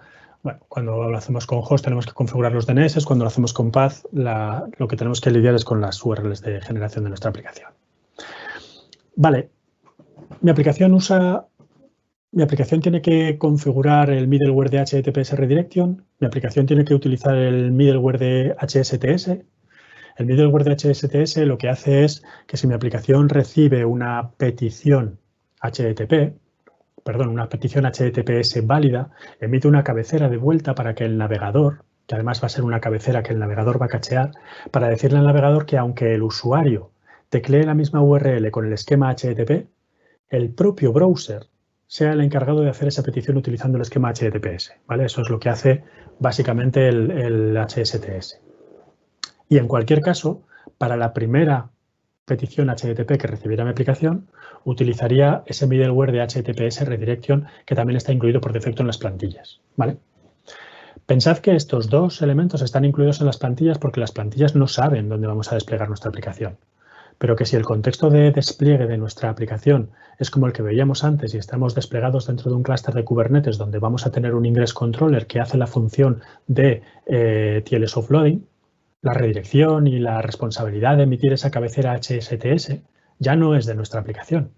Bueno, cuando lo hacemos con host tenemos que configurar los DNS, cuando lo hacemos con path lo que tenemos que lidiar es con las URLs de generación de nuestra aplicación. Vale, mi aplicación tiene que configurar el middleware de HTTPS Redirection, mi aplicación tiene que utilizar el middleware de HSTS. El middleware de HSTS lo que hace es que si mi aplicación recibe una petición HTTPS válida, emite una cabecera de vuelta para que el navegador, que además va a ser una cabecera que el navegador va a cachear, para decirle al navegador que aunque el usuario teclee la misma URL con el esquema HTTP, el propio browser sea el encargado de hacer esa petición utilizando el esquema HTTPS, ¿vale? Eso es lo que hace básicamente el HSTS. Y en cualquier caso, para la primera petición HTTP que recibiera mi aplicación, utilizaría ese middleware de HTTPS Redirection que también está incluido por defecto en las plantillas, ¿vale? Pensad que estos dos elementos están incluidos en las plantillas porque las plantillas no saben dónde vamos a desplegar nuestra aplicación. Pero que si el contexto de despliegue de nuestra aplicación es como el que veíamos antes y estamos desplegados dentro de un clúster de Kubernetes donde vamos a tener un ingress controller que hace la función de TLS offloading, la redirección y la responsabilidad de emitir esa cabecera HSTS ya no es de nuestra aplicación,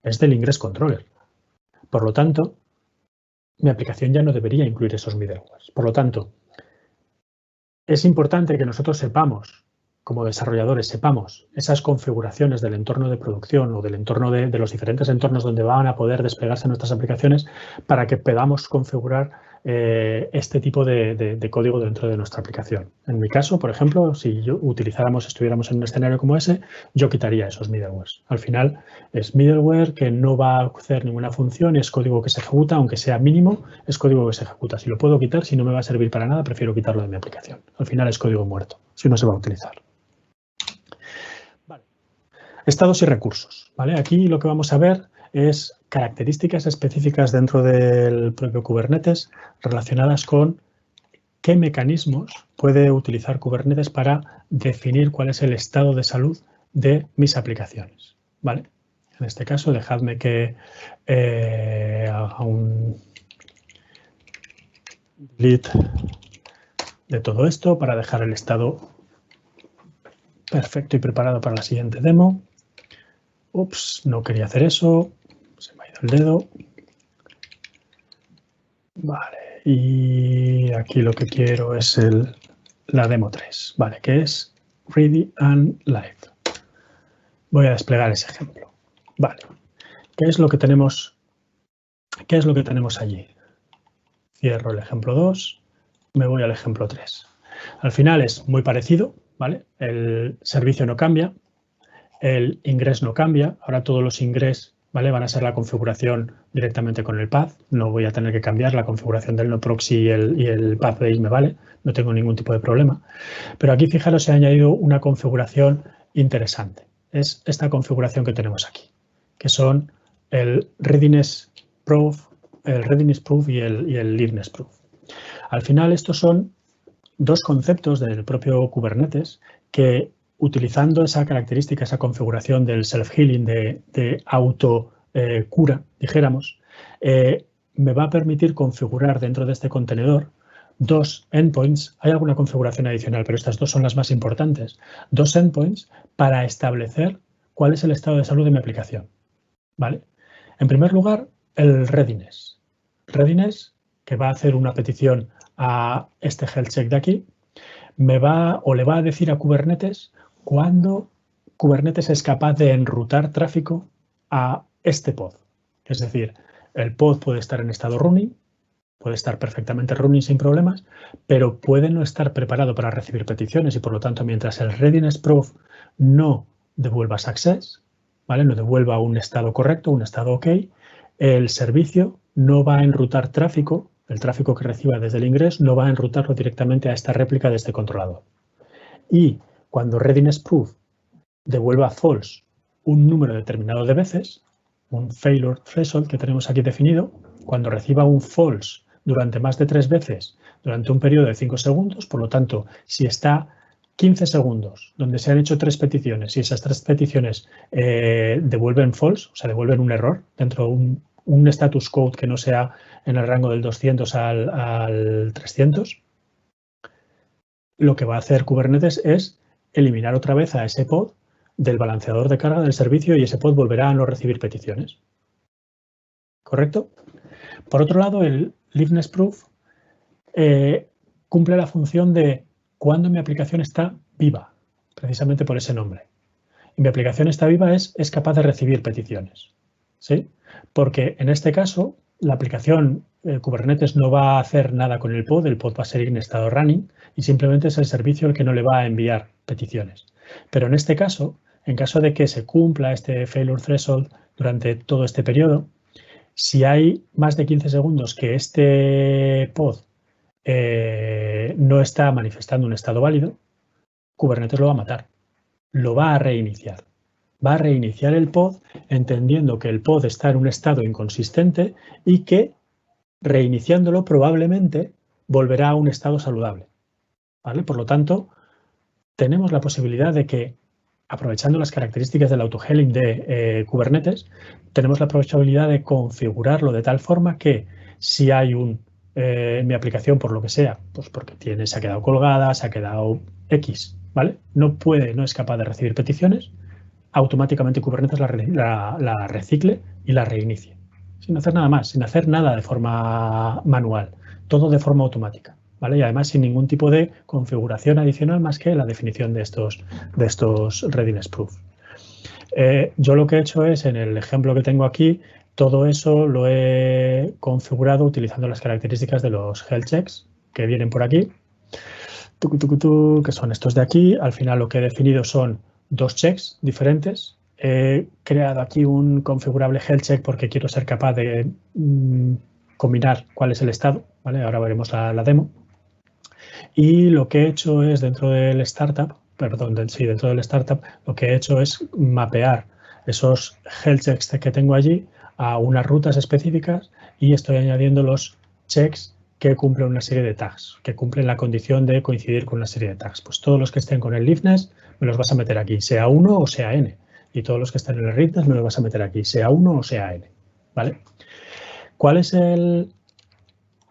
es del ingress controller. Por lo tanto, mi aplicación ya no debería incluir esos middlewares. Por lo tanto, es importante que nosotros sepamos, como desarrolladores, sepamos esas configuraciones del entorno de producción o del entorno de los diferentes entornos donde van a poder desplegarse nuestras aplicaciones para que podamos configurar este tipo de código dentro de nuestra aplicación. En mi caso, por ejemplo, si estuviéramos en un escenario como ese, yo quitaría esos middlewares. Al final es middleware que no va a hacer ninguna función y es código que se ejecuta, aunque sea mínimo, es código que se ejecuta. Si lo puedo quitar, si no me va a servir para nada, prefiero quitarlo de mi aplicación. Al final es código muerto, si no se va a utilizar. Vale. Estados y recursos, ¿vale? Aquí lo que vamos a ver es características específicas dentro del propio Kubernetes relacionadas con qué mecanismos puede utilizar Kubernetes para definir cuál es el estado de salud de mis aplicaciones, ¿vale? En este caso, dejadme que haga un delete de todo esto para dejar el estado perfecto y preparado para la siguiente demo. Ups, no quería hacer eso. Se me ha ido el dedo. Vale, y aquí lo que quiero es la demo 3, ¿vale? Que es Ready and Live. Voy a desplegar ese ejemplo. Vale, ¿qué es lo que tenemos allí? Cierro el ejemplo 2, me voy al ejemplo 3. Al final es muy parecido, ¿vale? El servicio no cambia, el ingress no cambia. Ahora todos los ingress, ¿vale? Van a ser la configuración directamente con el path. No voy a tener que cambiar la configuración del no proxy y el path base me vale. No tengo ningún tipo de problema. Pero aquí, fijaros, se ha añadido una configuración interesante. Es esta configuración que tenemos aquí, que son el Readiness Proof y el Liveness Proof. Al final, estos son dos conceptos del propio Kubernetes que, utilizando esa característica, esa configuración del self-healing, de auto-cura, dijéramos, me va a permitir configurar dentro de este contenedor dos endpoints. Hay alguna configuración adicional, pero estas dos son las más importantes. Dos endpoints para establecer cuál es el estado de salud de mi aplicación, ¿vale? En primer lugar, el readiness. Readiness, que va a hacer una petición a este health check de aquí, le va a decir a Kubernetes cuando Kubernetes es capaz de enrutar tráfico a este pod. Es decir, el pod puede estar en estado running, puede estar perfectamente running sin problemas, pero puede no estar preparado para recibir peticiones y, por lo tanto, mientras el Readiness Proof no devuelva success, ¿vale? No devuelva un estado correcto, un estado OK, el servicio no va a enrutar tráfico, el tráfico que reciba desde el ingress no va a enrutarlo directamente a esta réplica de este controlador. Y cuando Readiness Proof devuelva false un número determinado de veces, un failure threshold que tenemos aquí definido, cuando reciba un false durante más de 3 veces durante un periodo de 5 segundos, por lo tanto, si está 15 segundos donde se han hecho 3 peticiones y esas 3 peticiones devuelven false, o sea, devuelven un error dentro de un un status code que no sea en el rango del 200 al 300, lo que va a hacer Kubernetes es eliminar otra vez a ese pod del balanceador de carga del servicio y ese pod volverá a no recibir peticiones. ¿Correcto? Por otro lado, el liveness proof cumple la función de cuando mi aplicación está viva, precisamente por ese nombre. Y mi aplicación está viva es capaz de recibir peticiones, ¿sí? Porque en este caso, la aplicación Kubernetes no va a hacer nada con el pod va a seguir en estado running y simplemente es el servicio el que no le va a enviar peticiones. Pero en este caso, en caso de que se cumpla este failure threshold durante todo este periodo, si hay más de 15 segundos que este pod no está manifestando un estado válido, Kubernetes lo va a matar, lo va a reiniciar. Va a reiniciar el pod entendiendo que el pod está en un estado inconsistente y que reiniciándolo probablemente volverá a un estado saludable, ¿vale? Por lo tanto, tenemos la posibilidad de que, aprovechando las características del autohealing de Kubernetes, tenemos la posibilidad de configurarlo de tal forma que si hay mi aplicación, por lo que sea, pues porque se ha quedado colgada, se ha quedado X, ¿vale? No es capaz de recibir peticiones, automáticamente Kubernetes la recicle y la reinicie. Sin hacer nada más, sin hacer nada de forma manual, todo de forma automática, ¿vale? Y además sin ningún tipo de configuración adicional más que la definición de estos readiness proof. Yo lo que he hecho es, en el ejemplo que tengo aquí, todo eso lo he configurado utilizando las características de los health checks que vienen por aquí, que son estos de aquí. Al final lo que he definido son dos checks diferentes. He creado aquí un configurable health check porque quiero ser capaz de combinar cuál es el estado, ¿vale? Ahora veremos la demo. Y lo que he hecho es dentro del startup, lo que he hecho es mapear esos health checks que tengo allí a unas rutas específicas y estoy añadiendo los checks que cumplen una serie de tags, que cumplen la condición de coincidir con una serie de tags. Pues todos los que estén con el liveness me los vas a meter aquí, sea 1 o sea n. Y todos los que estén en el readiness me los vas a meter aquí, sea 1 o sea n. ¿Vale? ¿Cuál es el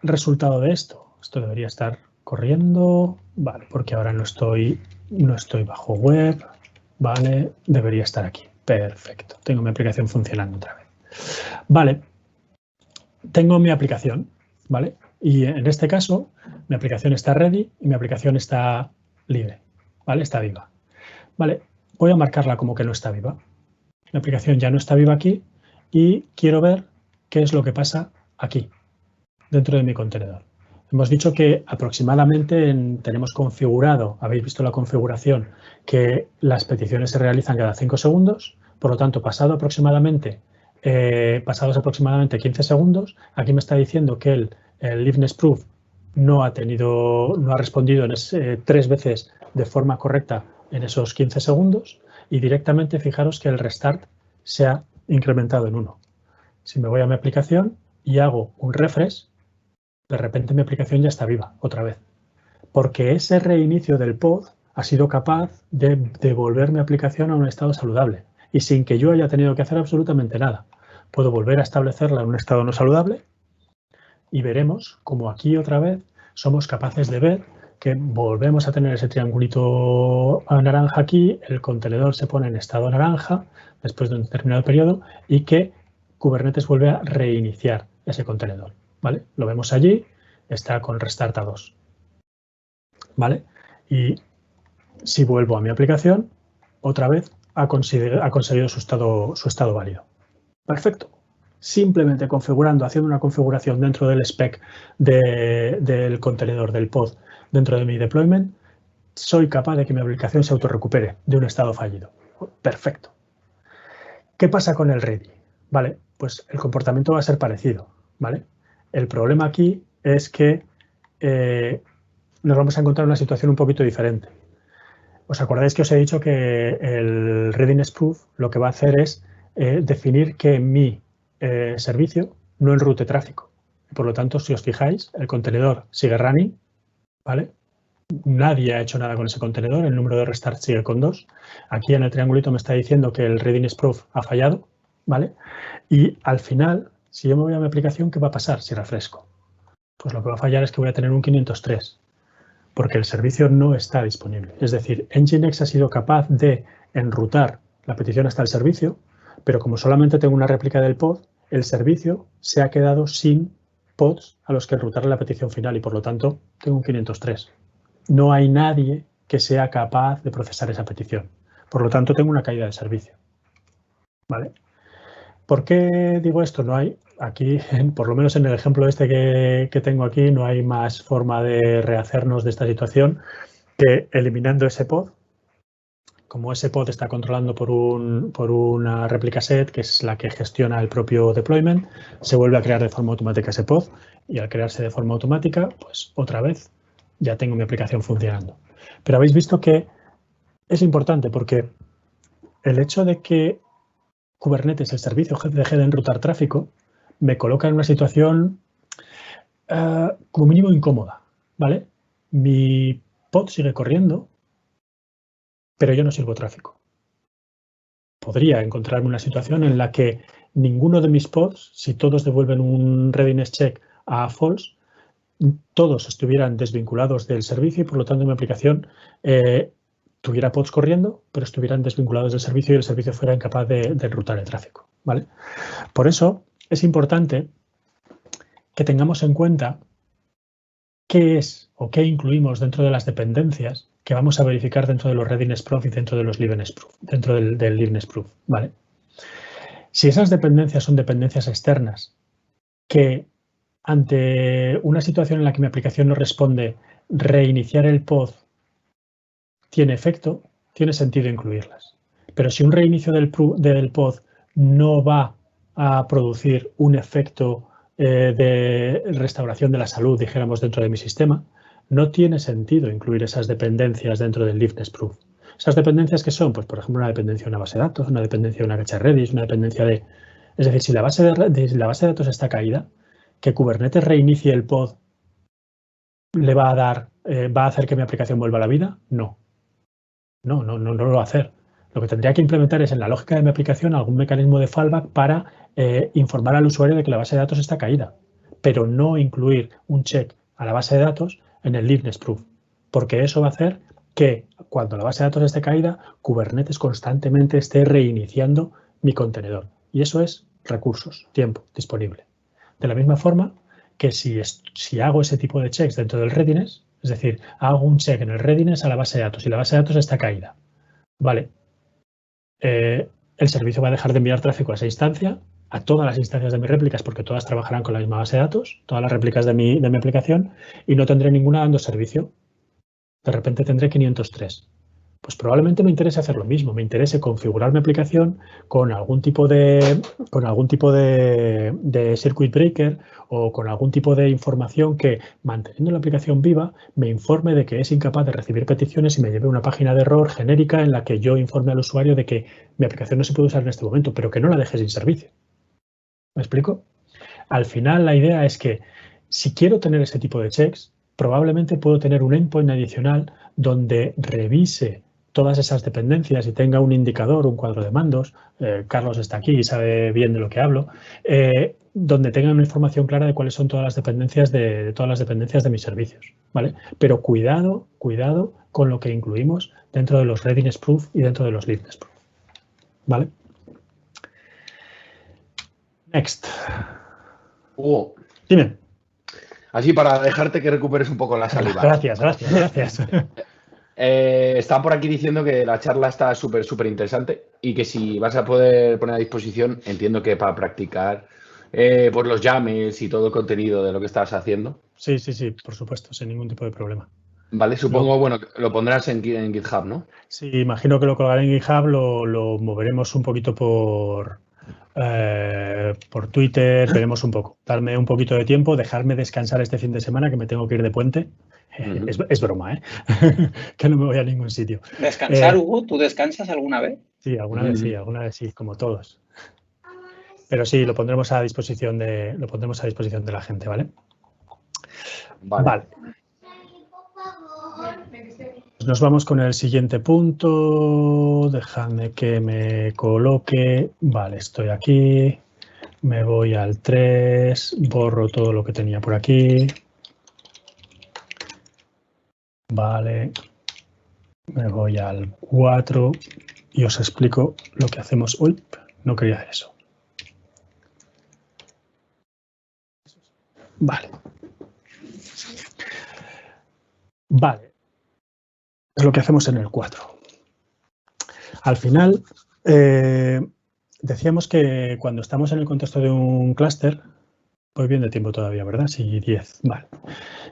resultado de esto? Esto debería estar corriendo, vale, porque ahora no estoy bajo web, vale, debería estar aquí. Perfecto, tengo mi aplicación funcionando otra vez. Vale, tengo mi aplicación, ¿vale? Y en este caso, mi aplicación está ready y mi aplicación está libre, ¿vale? Está viva. Vale, voy a marcarla como que no está viva. Mi aplicación ya no está viva aquí y quiero ver qué es lo que pasa aquí, dentro de mi contenedor. Hemos dicho que aproximadamente tenemos configurado, habéis visto la configuración, que las peticiones se realizan cada 5 segundos. Por lo tanto, pasados aproximadamente 15 segundos, aquí me está diciendo que el liveness proof no ha respondido 3 veces de forma correcta en esos 15 segundos y directamente fijaros que el restart se ha incrementado en 1. Si me voy a mi aplicación y hago un refresh, de repente mi aplicación ya está viva otra vez, porque ese reinicio del pod ha sido capaz de devolver mi aplicación a un estado saludable y sin que yo haya tenido que hacer absolutamente nada. Puedo volver a establecerla en un estado no saludable y veremos como aquí otra vez somos capaces de ver que volvemos a tener ese triangulito naranja aquí, el contenedor se pone en estado naranja después de un determinado periodo y que Kubernetes vuelve a reiniciar ese contenedor. ¿Vale? Lo vemos allí, está con restart a 2. ¿Vale? Y si vuelvo a mi aplicación, otra vez ha conseguido su estado válido. Perfecto. Simplemente haciendo una configuración dentro del spec del contenedor del pod dentro de mi deployment, soy capaz de que mi aplicación se autorrecupere de un estado fallido. Perfecto. ¿Qué pasa con el ready? Vale, pues el comportamiento va a ser parecido, ¿vale? El problema aquí es que nos vamos a encontrar en una situación un poquito diferente. ¿Os acordáis que os he dicho que el readiness proof lo que va a hacer es definir que mi servicio no enrute tráfico? Por lo tanto, si os fijáis, el contenedor sigue running, ¿vale? Nadie ha hecho nada con ese contenedor, el número de restart sigue con 2. Aquí en el triangulito me está diciendo que el readiness proof ha fallado, ¿vale? Y al final, si yo me voy a mi aplicación, ¿qué va a pasar si refresco? Pues lo que va a fallar es que voy a tener un 503, porque el servicio no está disponible. Es decir, Nginx ha sido capaz de enrutar la petición hasta el servicio, pero como solamente tengo una réplica del pod, el servicio se ha quedado sin pods a los que enrutar la petición final y por lo tanto tengo un 503. No hay nadie que sea capaz de procesar esa petición. Por lo tanto, tengo una caída de servicio. ¿Vale? ¿Por qué digo esto? No hay, aquí, por lo menos en el ejemplo este que tengo aquí, no hay más forma de rehacernos de esta situación que eliminando ese pod. Como ese pod está controlando por una réplica set, que es la que gestiona el propio deployment, se vuelve a crear de forma automática ese pod y al crearse de forma automática, pues otra vez ya tengo mi aplicación funcionando. Pero habéis visto que es importante porque el hecho de que Kubernetes, el servicio, deje de enrutar tráfico, me coloca en una situación como mínimo incómoda, ¿vale? Mi pod sigue corriendo, pero yo no sirvo tráfico. Podría encontrarme una situación en la que ninguno de mis pods, si todos devuelven un readiness check a false, todos estuvieran desvinculados del servicio y por lo tanto mi aplicación tuviera pods corriendo, pero estuvieran desvinculados del servicio y el servicio fuera incapaz de enrutar el tráfico, ¿vale? Por eso es importante que tengamos en cuenta qué es o qué incluimos dentro de las dependencias que vamos a verificar dentro de los readiness proof y dentro de los liveness proof, dentro del liveness proof, ¿vale? Si esas dependencias son dependencias externas que ante una situación en la que mi aplicación no responde, reiniciar el pod tiene efecto, tiene sentido incluirlas. Pero si un reinicio del pod no va a producir un efecto de restauración de la salud, dijéramos, dentro de mi sistema, no tiene sentido incluir esas dependencias dentro del liveness proof. ¿Esas dependencias qué son? Pues, por ejemplo, una dependencia de una base de datos, una dependencia de una cache Redis, una dependencia de... Es decir, si la base de datos está caída, que Kubernetes reinicie el pod le va a hacer que mi aplicación vuelva a la vida. No lo va a hacer. Lo que tendría que implementar es en la lógica de mi aplicación algún mecanismo de fallback para informar al usuario de que la base de datos está caída, pero no incluir un check a la base de datos en el liveness proof, porque eso va a hacer que cuando la base de datos esté caída, Kubernetes constantemente esté reiniciando mi contenedor. Y eso es recursos, tiempo disponible. De la misma forma que si hago ese tipo de checks dentro del readiness, es decir, hago un check en el readiness a la base de datos y la base de datos está caída, ¿vale? El servicio va a dejar de enviar tráfico a esa instancia, a todas las instancias de mis réplicas, porque todas trabajarán con la misma base de datos, todas las réplicas de mi aplicación, y no tendré ninguna dando servicio. De repente tendré 503. Pues probablemente me interese hacer lo mismo, me interese configurar mi aplicación con algún tipo de circuit breaker o con algún tipo de información que, manteniendo la aplicación viva, me informe de que es incapaz de recibir peticiones y me lleve a una página de error genérica en la que yo informe al usuario de que mi aplicación no se puede usar en este momento, pero que no la deje sin servicio. ¿Me explico? Al final la idea es que si quiero tener ese tipo de checks, probablemente puedo tener un endpoint adicional donde revise todas esas dependencias y tenga un indicador, un cuadro de mandos, Carlos está aquí y sabe bien de lo que hablo, donde tenga una información clara de cuáles son todas las dependencias de mis servicios, ¿vale? Pero cuidado con lo que incluimos dentro de los readiness proof y dentro de los liveness proof, ¿vale? Next. Hugo. Dime. Así para dejarte que recuperes un poco la saliva. Gracias. Están por aquí diciendo que la charla está súper interesante y que si vas a poder poner a disposición, entiendo que para practicar pues los YAMLs y todo el contenido de lo que estás haciendo. Sí, por supuesto, sin ningún tipo de problema. Vale, supongo, bueno, lo pondrás en GitHub, ¿no? Sí, imagino que lo colgaré en GitHub, lo moveremos un poquito por Twitter, veremos un poco. Darme un poquito de tiempo, dejarme descansar este fin de semana que me tengo que ir de puente. Es broma, ¿eh? Que no me voy a ningún sitio. ¿Descansar, Hugo? ¿Tú descansas alguna vez? Sí, alguna vez sí, como todos. Pero sí, lo pondremos a disposición de la gente, ¿vale? Vale. Nos vamos con el siguiente punto. Dejadme que me coloque. Vale, estoy aquí. Me voy al 3, borro todo lo que tenía por aquí. Vale. Me voy al 4 y os explico lo que hacemos. Uy, no quería hacer eso. Vale. Vale. Es lo que hacemos en el 4. Al final, decíamos que cuando estamos en el contexto de un clúster, voy bien de tiempo todavía, ¿verdad? Sí, 10. Vale.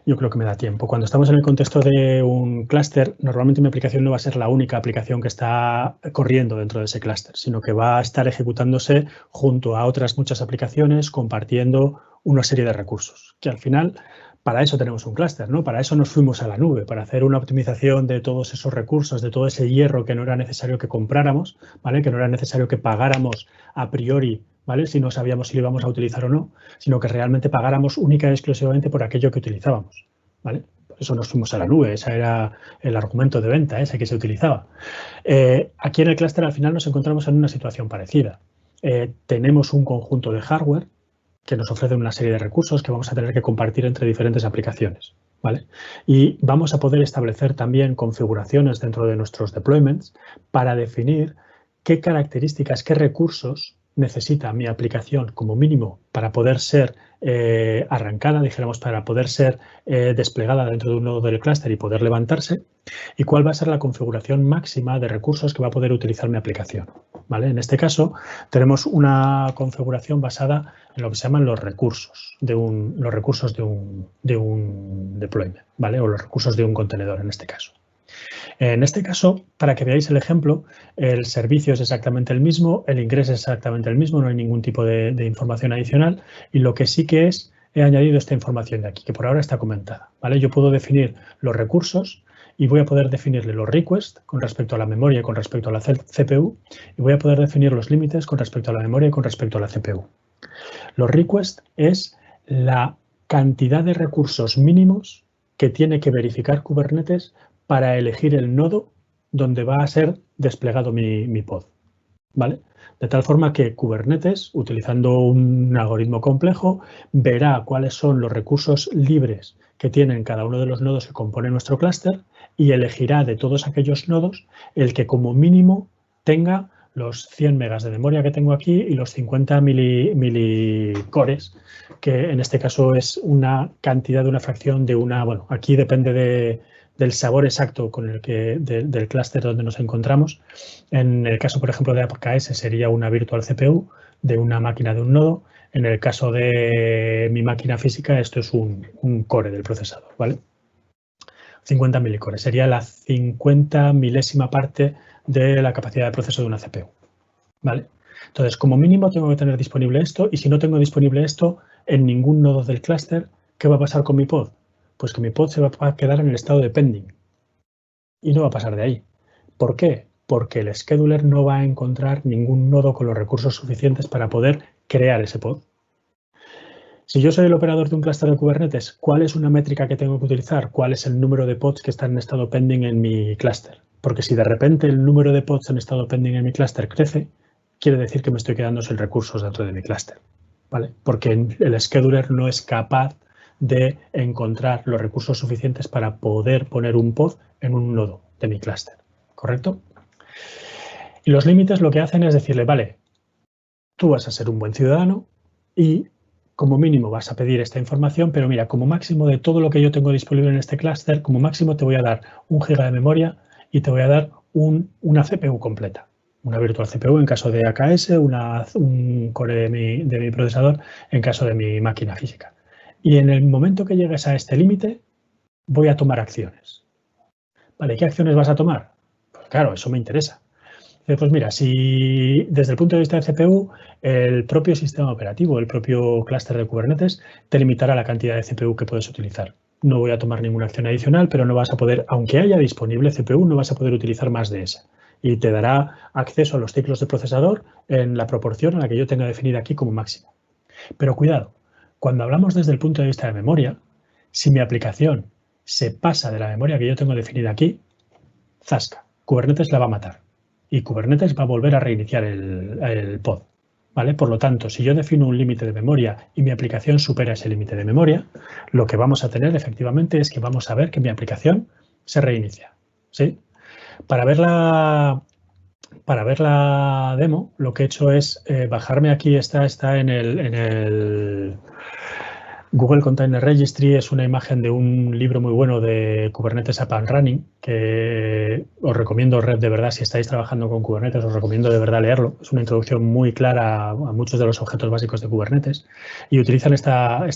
Yo creo que me da tiempo. Cuando estamos en el contexto de un clúster, normalmente mi aplicación no va a ser la única aplicación que está corriendo dentro de ese clúster, sino que va a estar ejecutándose junto a otras muchas aplicaciones, compartiendo una serie de recursos, que al final, para eso tenemos un clúster, ¿no? Para eso nos fuimos a la nube, para hacer una optimización de todos esos recursos, de todo ese hierro que no era necesario que compráramos, ¿vale? Que no era necesario que pagáramos a priori, ¿vale? Si no sabíamos si lo íbamos a utilizar o no, sino que realmente pagáramos única y exclusivamente por aquello que utilizábamos, ¿vale? Por eso nos fuimos a la nube, ese era el argumento de venta, ese que se utilizaba. Aquí en el clúster al final nos encontramos en una situación parecida. Tenemos un conjunto de hardware que nos ofrece una serie de recursos que vamos a tener que compartir entre diferentes aplicaciones, ¿vale? Y vamos a poder establecer también configuraciones dentro de nuestros deployments para definir qué características, qué recursos necesita mi aplicación como mínimo para poder ser arrancada, dijéramos, para poder ser desplegada dentro de un nodo del clúster y poder levantarse, y cuál va a ser la configuración máxima de recursos que va a poder utilizar mi aplicación, ¿vale? En este caso, tenemos una configuración basada en lo que se llaman los recursos de un deployment, ¿vale? O los recursos de un contenedor en este caso. En este caso, para que veáis el ejemplo, el servicio es exactamente el mismo, el ingreso es exactamente el mismo, no hay ningún tipo de información adicional, y lo que sí que es, he añadido esta información de aquí, que por ahora está comentada, ¿vale? Yo puedo definir los recursos y voy a poder definirle los requests con respecto a la memoria y con respecto a la CPU, y voy a poder definir los límites con respecto a la memoria y con respecto a la CPU. Los requests es la cantidad de recursos mínimos que tiene que verificar Kubernetes para elegir el nodo donde va a ser desplegado mi pod, ¿vale? De tal forma que Kubernetes, utilizando un algoritmo complejo, verá cuáles son los recursos libres que tienen cada uno de los nodos que componen nuestro clúster y elegirá de todos aquellos nodos el que como mínimo tenga los 100 megas de memoria que tengo aquí y los 50 milicores, que en este caso es una cantidad de una fracción de una, bueno, aquí depende del sabor exacto con el que del clúster donde nos encontramos. En el caso, por ejemplo, de AKS sería una virtual CPU de una máquina de un nodo. En el caso de mi máquina física, esto es un core del procesador, ¿vale? 50 milicores. Sería la 50 milésima parte de la capacidad de proceso de una CPU, ¿vale? Entonces, como mínimo tengo que tener disponible esto, y si no tengo disponible esto en ningún nodo del clúster, ¿qué va a pasar con mi pod? Pues que mi pod se va a quedar en el estado de pending y no va a pasar de ahí. ¿Por qué? Porque el scheduler no va a encontrar ningún nodo con los recursos suficientes para poder crear ese pod. Si yo soy el operador de un clúster de Kubernetes, ¿cuál es una métrica que tengo que utilizar? ¿Cuál es el número de pods que están en estado pending en mi clúster? Porque si de repente el número de pods en estado pending en mi clúster crece, quiere decir que me estoy quedando sin recursos dentro de mi clúster, ¿vale? Porque el scheduler no es capaz de encontrar los recursos suficientes para poder poner un pod en un nodo de mi clúster, ¿correcto? Y los límites lo que hacen es decirle, vale, tú vas a ser un buen ciudadano y como mínimo vas a pedir esta información, pero mira, como máximo de todo lo que yo tengo disponible en este clúster, como máximo te voy a dar 1 giga de memoria y te voy a dar una CPU completa. Una virtual CPU en caso de AKS, un core de mi procesador en caso de mi máquina física. Y en el momento que llegues a este límite, voy a tomar acciones. Vale, ¿qué acciones vas a tomar? Pues claro, eso me interesa. Pues mira, si desde el punto de vista de CPU, el propio sistema operativo, el propio clúster de Kubernetes, te limitará la cantidad de CPU que puedes utilizar. No voy a tomar ninguna acción adicional, pero no vas a poder, aunque haya disponible CPU, no vas a poder utilizar más de esa. Y te dará acceso a los ciclos de procesador en la proporción en la que yo tenga definida aquí como máximo. Pero cuidado, cuando hablamos desde el punto de vista de memoria, si mi aplicación se pasa de la memoria que yo tengo definida aquí, zasca, Kubernetes la va a matar. Y Kubernetes va a volver a reiniciar el pod, ¿vale? Por lo tanto, si yo defino un límite de memoria y mi aplicación supera ese límite de memoria, lo que vamos a tener efectivamente es que vamos a ver que mi aplicación se reinicia, ¿sí? Para ver la demo, lo que he hecho es bajarme aquí, está en el Google Container Registry, es una imagen de un libro muy bueno de Kubernetes Up and Running, que os recomiendo, de verdad, si estáis trabajando con Kubernetes, os recomiendo de verdad leerlo. Es una introducción muy clara a muchos de los objetos básicos de Kubernetes y utilizan esta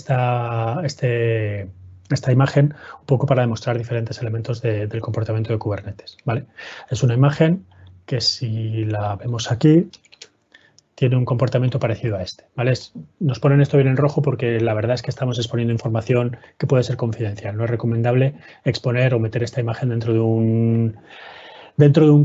imagen un poco para demostrar diferentes elementos del comportamiento de Kubernetes, ¿vale? Es una imagen que si la vemos aquí, tiene un comportamiento parecido a este, ¿vale? Nos ponen esto bien en rojo porque la verdad es que estamos exponiendo información que puede ser confidencial. No es recomendable exponer o meter esta imagen dentro de un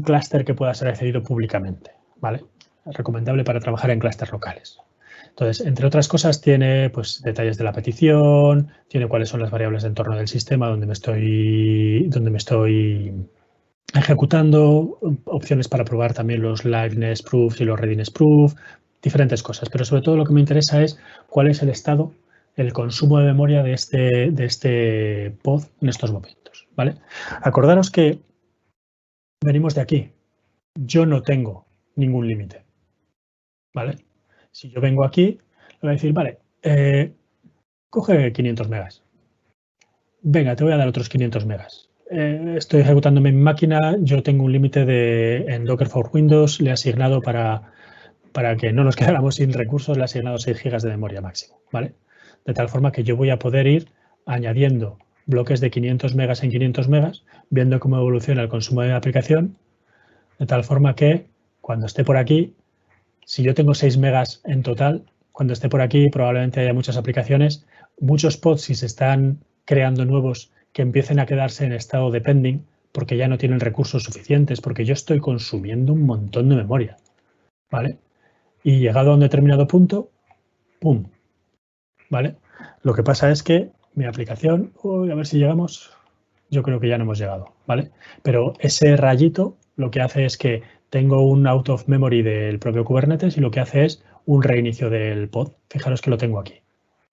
clúster que pueda ser accedido públicamente, ¿vale? Es recomendable para trabajar en clústeres locales. Entonces, entre otras cosas, tiene pues, detalles de la petición, tiene cuáles son las variables de entorno del sistema donde me estoy ejecutando, opciones para probar también los liveness proofs y los readiness proofs, diferentes cosas. Pero sobre todo lo que me interesa es cuál es el estado, el consumo de memoria de este pod en estos momentos, ¿vale? Acordaros que venimos de aquí. Yo no tengo ningún límite, ¿vale? Si yo vengo aquí, le voy a decir, vale, coge 500 megas. Venga, te voy a dar otros 500 megas. Estoy ejecutándome en mi máquina, yo tengo un límite en Docker for Windows, le he asignado para que no nos quedáramos sin recursos, le he asignado 6 gigas de memoria máximo, ¿vale? De tal forma que yo voy a poder ir añadiendo bloques de 500 megas en 500 megas, viendo cómo evoluciona el consumo de la aplicación, de tal forma que cuando esté por aquí, si yo tengo 6 megas en total, cuando esté por aquí probablemente haya muchas aplicaciones, muchos pods si se están creando nuevos que empiecen a quedarse en estado de pending porque ya no tienen recursos suficientes, porque yo estoy consumiendo un montón de memoria, ¿vale? Y llegado a un determinado punto, ¡pum! ¿Vale? Lo que pasa es que mi aplicación, a ver si llegamos, yo creo que ya no hemos llegado, ¿vale? Pero ese rayito lo que hace es que tengo un out of memory del propio Kubernetes y lo que hace es un reinicio del pod. Fijaros que lo tengo aquí,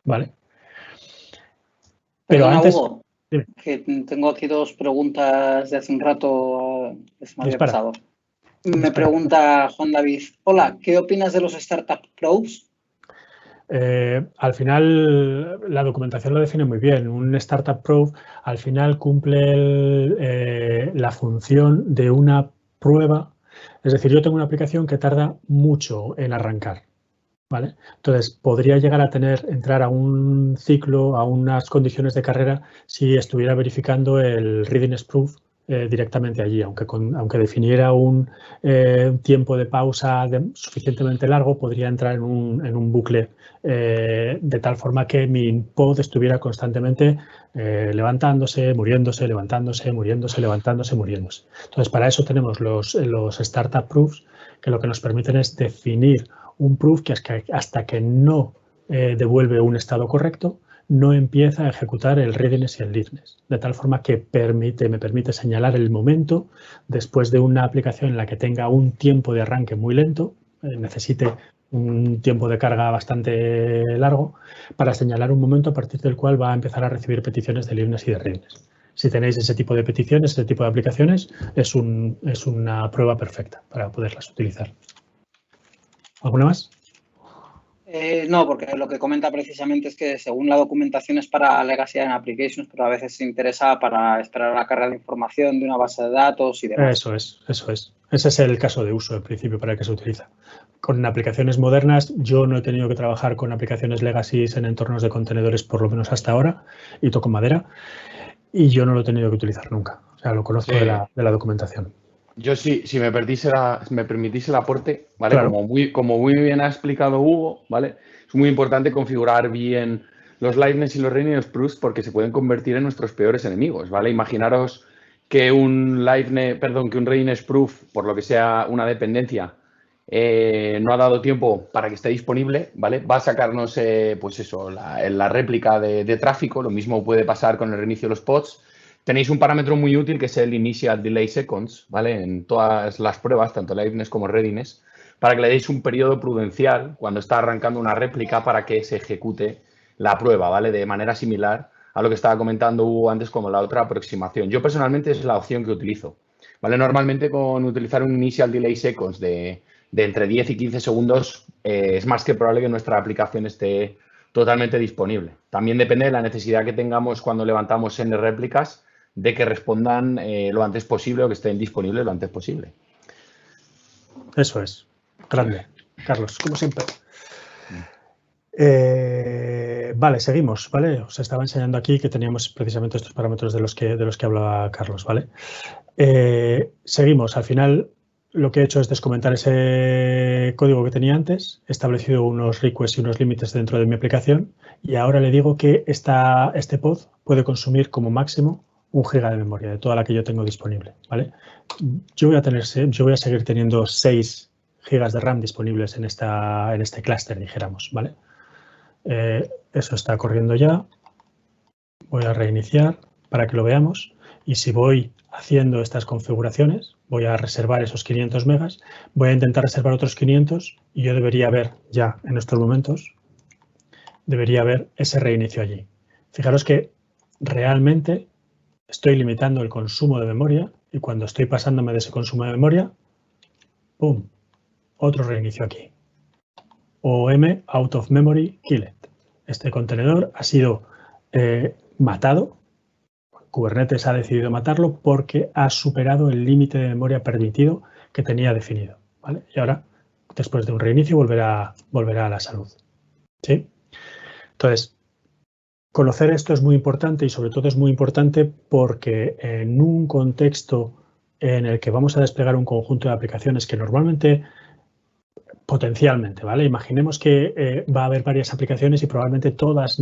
¿vale? Pero Perdona, antes... Hugo, que tengo aquí 2 preguntas de hace un rato que se me había pasado. Me pregunta Juan David, hola, ¿qué opinas de los Startup Pros? Al final, la documentación lo define muy bien. Un Startup Pro al final cumple la función de una prueba. Es decir, yo tengo una aplicación que tarda mucho en arrancar, ¿vale? Entonces, podría llegar a entrar a un ciclo, a unas condiciones de carrera, si estuviera verificando el readiness proof directamente allí, aunque definiera un tiempo de pausa suficientemente largo, podría entrar en un bucle de tal forma que mi pod estuviera constantemente levantándose, muriéndose, levantándose, muriéndose, levantándose, muriéndose. Entonces, para eso tenemos los startup proofs, que lo que nos permiten es definir un proof que hasta que no devuelve un estado correcto, no empieza a ejecutar el readiness y el leadness, de tal forma que me permite señalar el momento después de una aplicación en la que tenga un tiempo de arranque muy lento, necesite un tiempo de carga bastante largo, para señalar un momento a partir del cual va a empezar a recibir peticiones de leadness y de readiness. Si tenéis ese tipo de peticiones, ese tipo de aplicaciones, es una prueba perfecta para poderlas utilizar. ¿Alguna más? No, porque lo que comenta precisamente es que según la documentación es para Legacy and Applications, pero a veces se interesa para esperar la carga de información de una base de datos y demás. Eso es. Ese es el caso de uso, en principio, para el que se utiliza. Con aplicaciones modernas, yo no he tenido que trabajar con aplicaciones Legacy en entornos de contenedores, por lo menos hasta ahora, y toco madera, y yo no lo he tenido que utilizar nunca. O sea, lo conozco de la documentación. Yo sí, si me permitís el aporte, ¿vale? Claro. Como muy bien ha explicado Hugo, ¿vale? Es muy importante configurar bien los liveness y los readiness proofs porque se pueden convertir en nuestros peores enemigos, ¿vale? Imaginaros que un readiness proof, por lo que sea una dependencia, no ha dado tiempo para que esté disponible, ¿vale? Va a sacarnos, pues eso, la réplica de tráfico. Lo mismo puede pasar con el reinicio de los pods. Tenéis un parámetro muy útil que es el Initial Delay Seconds, ¿vale? En todas las pruebas, tanto liveness como readiness, para que le deis un periodo prudencial cuando está arrancando una réplica para que se ejecute la prueba, ¿vale? De manera similar a lo que estaba comentando Hugo antes como la otra aproximación. Yo personalmente es la opción que utilizo, ¿vale? Normalmente con utilizar un initial delay seconds de entre 10 y 15 segundos es más que probable que nuestra aplicación esté totalmente disponible. También depende de la necesidad que tengamos cuando levantamos N réplicas de que respondan lo antes posible o que estén disponibles lo antes posible. Eso es. Grande. Carlos, como siempre. Vale, seguimos, ¿vale? Os estaba enseñando aquí que teníamos precisamente estos parámetros de los que hablaba Carlos, ¿vale? Seguimos. Al final, lo que he hecho es descomentar ese código que tenía antes, he establecido unos requests y unos límites dentro de mi aplicación y ahora le digo que este pod puede consumir como máximo 1 GB de memoria de toda la que yo tengo disponible, ¿vale? Yo voy a seguir teniendo 6 GB de RAM disponibles en este clúster, dijéramos, ¿vale? Eso está corriendo ya. Voy a reiniciar para que lo veamos y si voy haciendo estas configuraciones, voy a reservar esos 500 megas, voy a intentar reservar otros 500 y yo debería ver ya en estos momentos, debería ver ese reinicio allí. Fijaros que realmente estoy limitando el consumo de memoria y cuando estoy pasándome de ese consumo de memoria, ¡pum!, otro reinicio aquí. OM out of memory killed. Este contenedor ha sido matado. Kubernetes ha decidido matarlo porque ha superado el límite de memoria permitido que tenía definido, ¿vale? Y ahora, después de un reinicio, volverá a la salud, ¿sí? Entonces, conocer esto es muy importante y sobre todo es muy importante porque en un contexto en el que vamos a desplegar un conjunto de aplicaciones que normalmente, potencialmente, ¿vale? Imaginemos que va a haber varias aplicaciones y probablemente todas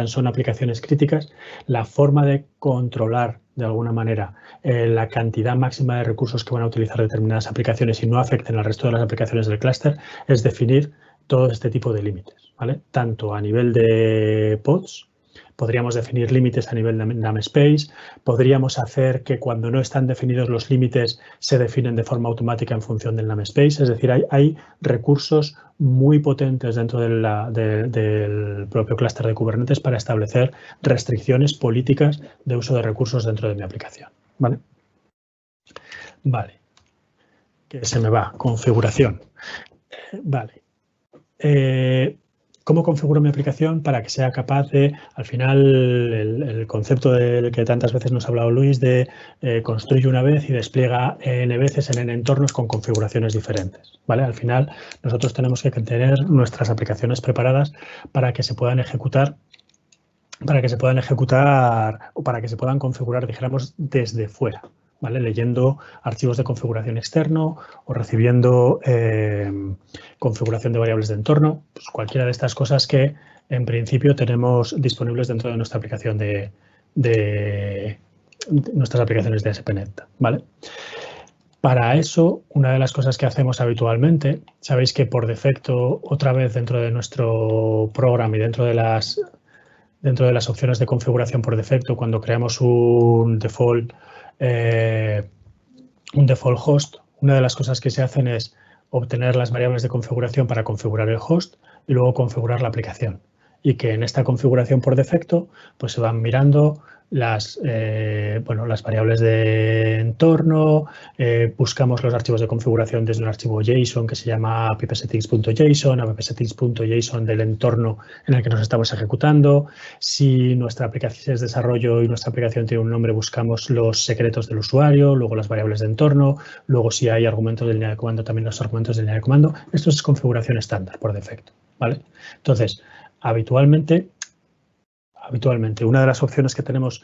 son aplicaciones críticas. La forma de controlar de alguna manera la cantidad máxima de recursos que van a utilizar determinadas aplicaciones y no afecten al resto de las aplicaciones del clúster es definir todo este tipo de límites, ¿vale? Tanto a nivel de pods, podríamos definir límites a nivel de namespace, podríamos hacer que cuando no están definidos los límites se definen de forma automática en función del namespace, es decir, hay recursos muy potentes dentro del propio clúster de Kubernetes para establecer restricciones políticas de uso de recursos dentro de mi aplicación, ¿vale? Vale, que se me va, configuración, vale. ¿Cómo configuro mi aplicación para que sea capaz de, al final, el concepto del que tantas veces nos ha hablado Luis, de construye una vez y despliega N veces en N entornos con configuraciones diferentes, ¿vale? Al final, nosotros tenemos que tener nuestras aplicaciones preparadas para que se puedan ejecutar o para que se puedan configurar, dijéramos, desde fuera, ¿vale? Leyendo archivos de configuración externo o recibiendo configuración de variables de entorno, pues cualquiera de estas cosas que en principio tenemos disponibles dentro de nuestra aplicación de nuestras aplicaciones de ASP.NET, ¿vale? Para eso, una de las cosas que hacemos habitualmente, sabéis que por defecto, otra vez dentro de nuestro programa y dentro de las opciones de configuración por defecto, cuando creamos un default host, una de las cosas que se hacen es obtener las variables de configuración para configurar el host y luego configurar la aplicación. Y que en esta configuración por defecto pues se van mirando las variables de entorno, buscamos los archivos de configuración desde un archivo JSON que se llama appsettings.json, appsettings.json del entorno en el que nos estamos ejecutando. Si nuestra aplicación es desarrollo y nuestra aplicación tiene un nombre, buscamos los secretos del usuario, luego las variables de entorno, luego si hay argumentos de línea de comando, también los argumentos de línea de comando. Esto es configuración estándar por defecto, ¿vale? Entonces, habitualmente, una de las opciones que tenemos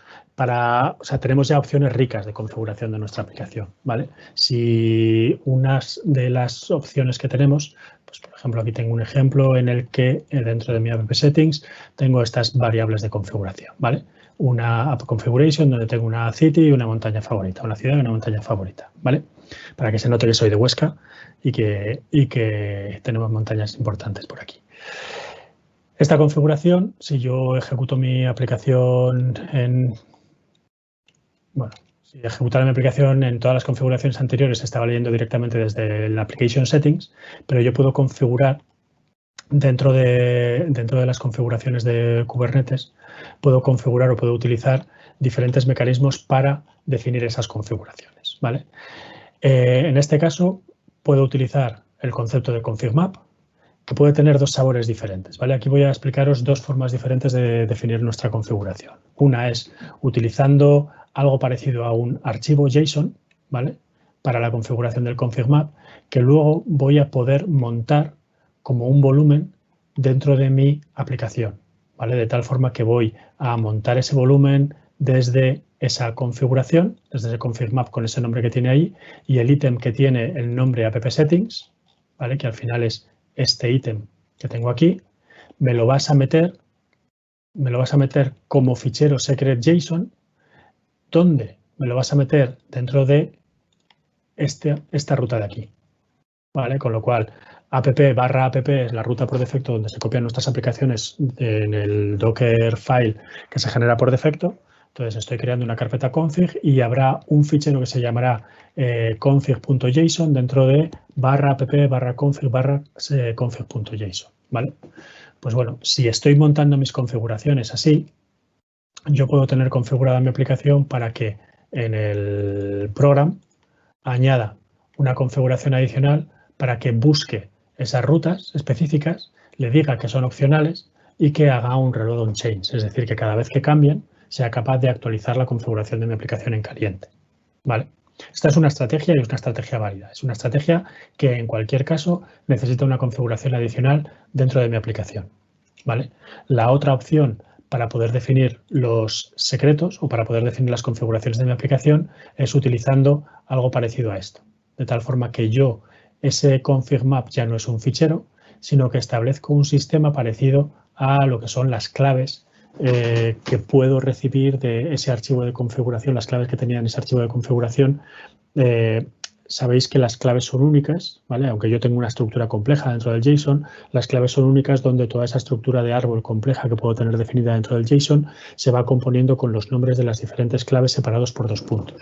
tenemos ya opciones ricas de configuración de nuestra aplicación, ¿vale? Si unas de las opciones que tenemos, pues por ejemplo, aquí tengo un ejemplo en el que dentro de mi app settings tengo estas variables de configuración, ¿vale? Una app configuration donde tengo una city y una montaña favorita, una ciudad y una montaña favorita, ¿vale? Para que se note que soy de Huesca y que tenemos montañas importantes por aquí. Esta configuración, si yo ejecuto mi aplicación Si ejecutara mi aplicación en todas las configuraciones anteriores, estaba leyendo directamente desde el Application Settings, pero yo puedo configurar dentro de las configuraciones de Kubernetes, puedo configurar o puedo utilizar diferentes mecanismos para definir esas configuraciones, ¿vale? En este caso, puedo utilizar el concepto de config map, que puede tener dos sabores diferentes, ¿vale? Aquí voy a explicaros dos formas diferentes de definir nuestra configuración. Una es utilizando algo parecido a un archivo JSON, ¿vale? Para la configuración del config map, que luego voy a poder montar como un volumen dentro de mi aplicación, ¿vale? De tal forma que voy a montar ese volumen desde esa configuración, desde ese config map con ese nombre que tiene ahí, y el ítem que tiene el nombre app settings, ¿vale? Que al final es este ítem que tengo aquí, me lo vas a meter como fichero secret.json, donde me lo vas a meter dentro de esta ruta de aquí, ¿vale? Con lo cual, app/app es la ruta por defecto donde se copian nuestras aplicaciones en el Docker file que se genera por defecto. Entonces, estoy creando una carpeta config y habrá un fichero que se llamará config.json dentro de /app/config/config.json, ¿vale? Pues bueno, si estoy montando mis configuraciones así, yo puedo tener configurada mi aplicación para que en el program añada una configuración adicional para que busque esas rutas específicas, le diga que son opcionales y que haga un reload on change, es decir, que cada vez que cambien sea capaz de actualizar la configuración de mi aplicación en caliente, ¿vale? Esta es una estrategia y es una estrategia válida. Es una estrategia que en cualquier caso necesita una configuración adicional dentro de mi aplicación, ¿vale? La otra opción para poder definir los secretos o para poder definir las configuraciones de mi aplicación es utilizando algo parecido a esto. De tal forma que yo, ese config map ya no es un fichero, sino que establezco un sistema parecido a lo que son las claves que puedo recibir de ese archivo de configuración, las claves que tenía en ese archivo de configuración. Sabéis que las claves son únicas, ¿vale? Aunque yo tengo una estructura compleja dentro del JSON, las claves son únicas donde toda esa estructura de árbol compleja que puedo tener definida dentro del JSON se va componiendo con los nombres de las diferentes claves separados por 2 puntos.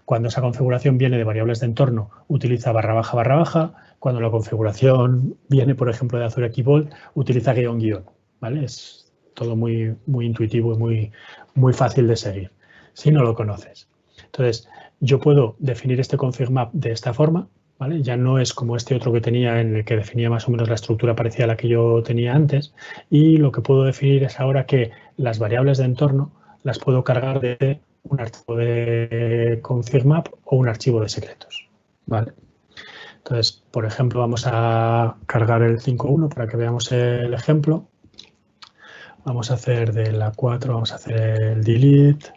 Cuando esa configuración viene de variables de entorno, utiliza //. Cuando la configuración viene, por ejemplo, de Azure Key Vault, utiliza --, ¿vale? Es todo muy intuitivo y muy fácil de seguir, si no lo conoces. Entonces, yo puedo definir este config map de esta forma, ¿vale? Ya no es como este otro que tenía en el que definía más o menos la estructura parecida a la que yo tenía antes, y lo que puedo definir es ahora que las variables de entorno las puedo cargar de un archivo de config map o un archivo de secretos, ¿vale? Entonces, por ejemplo, vamos a cargar el 5.1 para que veamos el ejemplo. Vamos a hacer de la 4, vamos a hacer el delete.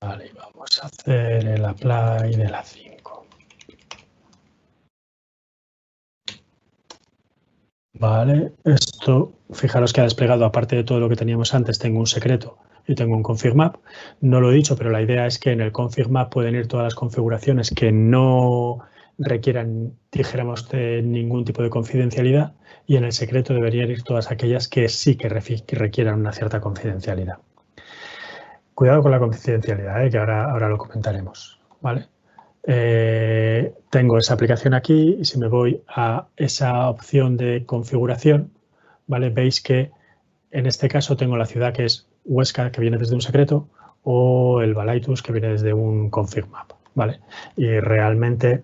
Vale, y vamos a hacer el apply de la 5. Vale, esto, fijaros que ha desplegado, aparte de todo lo que teníamos antes, tengo un secreto y tengo un config map. No lo he dicho, pero la idea es que en el config map pueden ir todas las configuraciones que no requieran, dijéramos, de ningún tipo de confidencialidad, y en el secreto deberían ir todas aquellas que sí que requieran una cierta confidencialidad. Cuidado con la confidencialidad, que ahora lo comentaremos, ¿vale? Tengo esa aplicación aquí y si me voy a esa opción de configuración, ¿vale? Veis que en este caso tengo la ciudad que es Huesca, que viene desde un secreto, o el Balaitus, que viene desde un config map, ¿vale? Y realmente,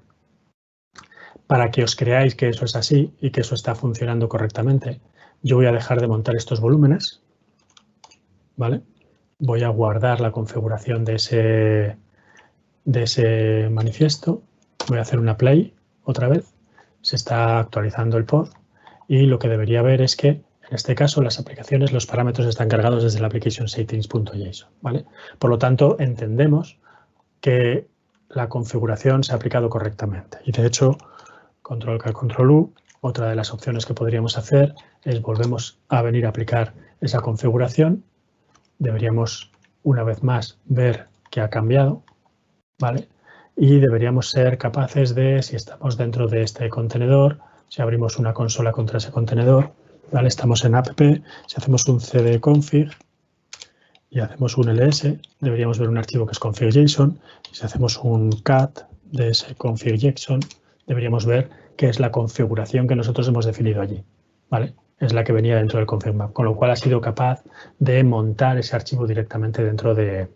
para que os creáis que eso es así y que eso está funcionando correctamente, yo voy a dejar de montar estos volúmenes, ¿vale? Voy a guardar la configuración de ese manifiesto. Voy a hacer una play otra vez. Se está actualizando el pod y lo que debería ver es que en este caso las aplicaciones, los parámetros están cargados desde el application settings.json, ¿vale? Por lo tanto, entendemos que la configuración se ha aplicado correctamente. Y de hecho, control-K, control-U, otra de las opciones que podríamos hacer es volvemos a venir a aplicar esa configuración. Deberíamos, una vez más, ver que ha cambiado, ¿vale? Y deberíamos ser capaces de, si estamos dentro de este contenedor, si abrimos una consola contra ese contenedor, ¿vale? Estamos en app, si hacemos un cd config y hacemos un ls, deberíamos ver un archivo que es config.json. Y si hacemos un cat de ese config.json, deberíamos ver qué es la configuración que nosotros hemos definido allí, ¿vale? Es la que venía dentro del config map, con lo cual ha sido capaz de montar ese archivo directamente dentro del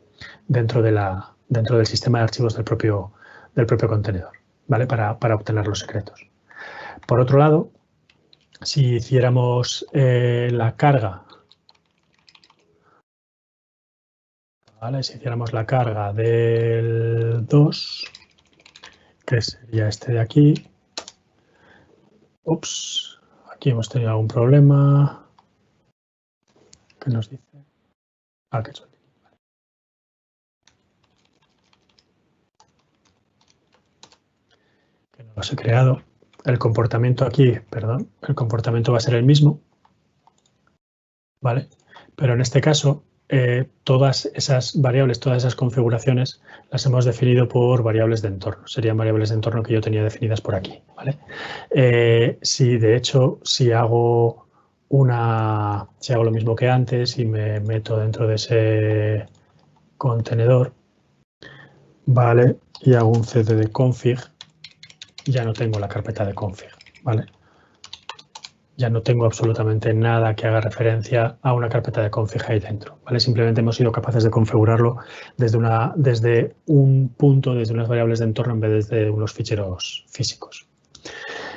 sistema de archivos del propio contenedor, ¿vale? Para obtener los secretos. Por otro lado, si hiciéramos la carga, ¿vale? Si hiciéramos la carga del 2, que sería este de aquí. Ups, aquí hemos tenido algún problema. ¿Qué nos dice? Ah, que es vale. Que no los he creado. El comportamiento aquí, perdón, el comportamiento va a ser el mismo, ¿vale? Pero en este caso, todas esas variables, todas esas configuraciones las hemos definido por variables de entorno. Serían variables de entorno que yo tenía definidas por aquí, ¿vale? Si hago lo mismo que antes y me meto dentro de ese contenedor, ¿vale? Y hago un cd de config, ya no tengo la carpeta de config, ¿vale? Ya no tengo absolutamente nada que haga referencia a una carpeta de config ahí dentro, ¿vale? Simplemente hemos sido capaces de configurarlo desde un punto, desde unas variables de entorno en vez de unos ficheros físicos.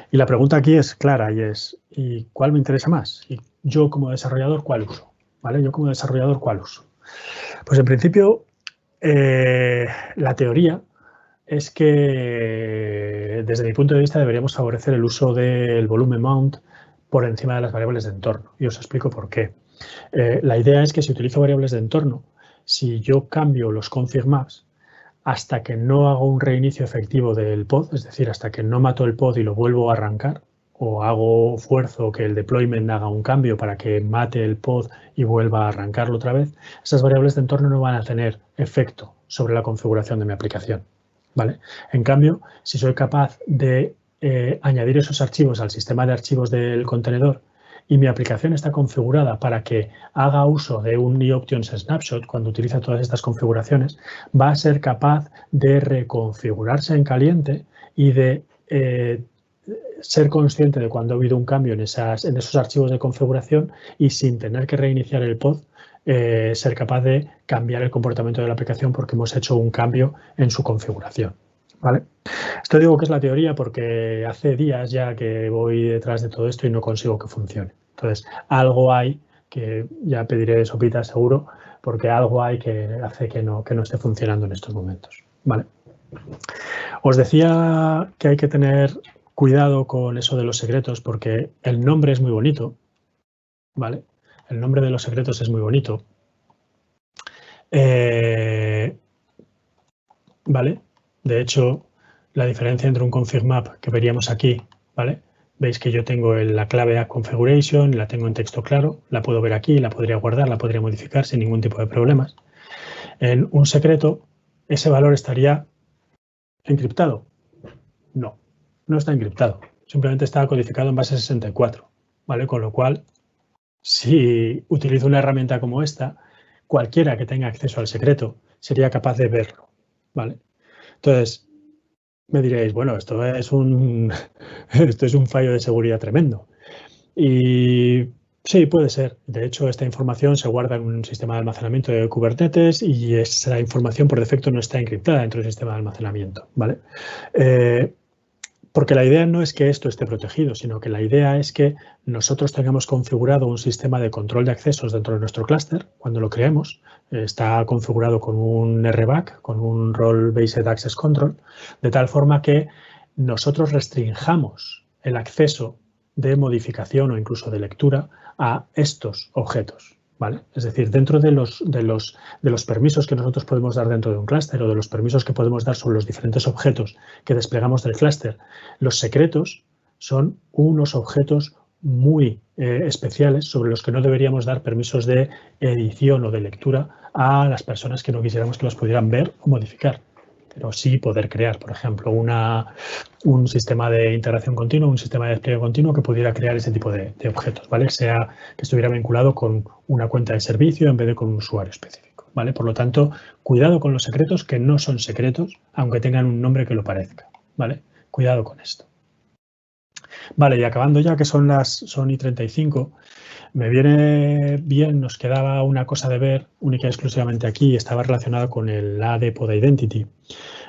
Y la pregunta aquí es clara y es, ¿y cuál me interesa más? Y yo como desarrollador, ¿cuál uso? ¿Vale? Yo como desarrollador, ¿cuál uso? Pues en principio, la teoría es que desde mi punto de vista deberíamos favorecer el uso del volumen mount por encima de las variables de entorno. Y os explico por qué. La idea es que si utilizo variables de entorno, si yo cambio los config maps hasta que no hago un reinicio efectivo del pod, es decir, hasta que no mato el pod y lo vuelvo a arrancar, o hago esfuerzo que el deployment haga un cambio para que mate el pod y vuelva a arrancarlo otra vez, esas variables de entorno no van a tener efecto sobre la configuración de mi aplicación, ¿vale? En cambio, si soy capaz de añadir esos archivos al sistema de archivos del contenedor y mi aplicación está configurada para que haga uso de un eOptions snapshot cuando utiliza todas estas configuraciones, va a ser capaz de reconfigurarse en caliente y de ser consciente de cuando ha habido un cambio en esos archivos de configuración y sin tener que reiniciar el pod, ser capaz de cambiar el comportamiento de la aplicación porque hemos hecho un cambio en su configuración, ¿vale? Esto digo que es la teoría porque hace días ya que voy detrás de todo esto y no consigo que funcione. Entonces, algo hay que ya pediré sopita seguro, porque algo hay que hace que no esté funcionando en estos momentos, ¿vale? Os decía que hay que tener cuidado con eso de los secretos porque el nombre es muy bonito, ¿vale? El nombre de los secretos es muy bonito. ¿Vale? De hecho, la diferencia entre un config map que veríamos aquí, ¿vale? Veis que yo tengo la clave app configuration, la tengo en texto claro, la puedo ver aquí, la podría guardar, la podría modificar sin ningún tipo de problemas. En un secreto, ese valor estaría encriptado. No, no está encriptado. Simplemente está codificado en base 64, ¿vale? Con lo cual, si utilizo una herramienta como esta, cualquiera que tenga acceso al secreto sería capaz de verlo, ¿vale? Entonces, me diréis, bueno, esto es un fallo de seguridad tremendo. Y sí, puede ser. De hecho, esta información se guarda en un sistema de almacenamiento de Kubernetes y esa información por defecto no está encriptada dentro del sistema de almacenamiento, ¿vale? Porque la idea no es que esto esté protegido, sino que la idea es que nosotros tengamos configurado un sistema de control de accesos dentro de nuestro clúster. Cuando lo creemos, está configurado con un RBAC, con un Role Based Access Control, de tal forma que nosotros restringamos el acceso de modificación o incluso de lectura a estos objetos, ¿vale? Es decir, dentro de los permisos que nosotros podemos dar dentro de un clúster o de los permisos que podemos dar sobre los diferentes objetos que desplegamos del clúster, los secretos son unos objetos muy especiales sobre los que no deberíamos dar permisos de edición o de lectura a las personas que no quisiéramos que los pudieran ver o modificar, pero sí poder crear, por ejemplo, un sistema de integración continua, un sistema de despliegue continuo que pudiera crear ese tipo de objetos, ¿vale? Sea que estuviera vinculado con una cuenta de servicio en vez de con un usuario específico. ¿vale? Por lo tanto, cuidado con los secretos que no son secretos, aunque tengan un nombre que lo parezca, ¿vale? Cuidado con esto. Vale, y acabando ya, que son las y 35, me viene bien, nos quedaba una cosa de ver, única y exclusivamente aquí, estaba relacionada con el AD Pod Identity.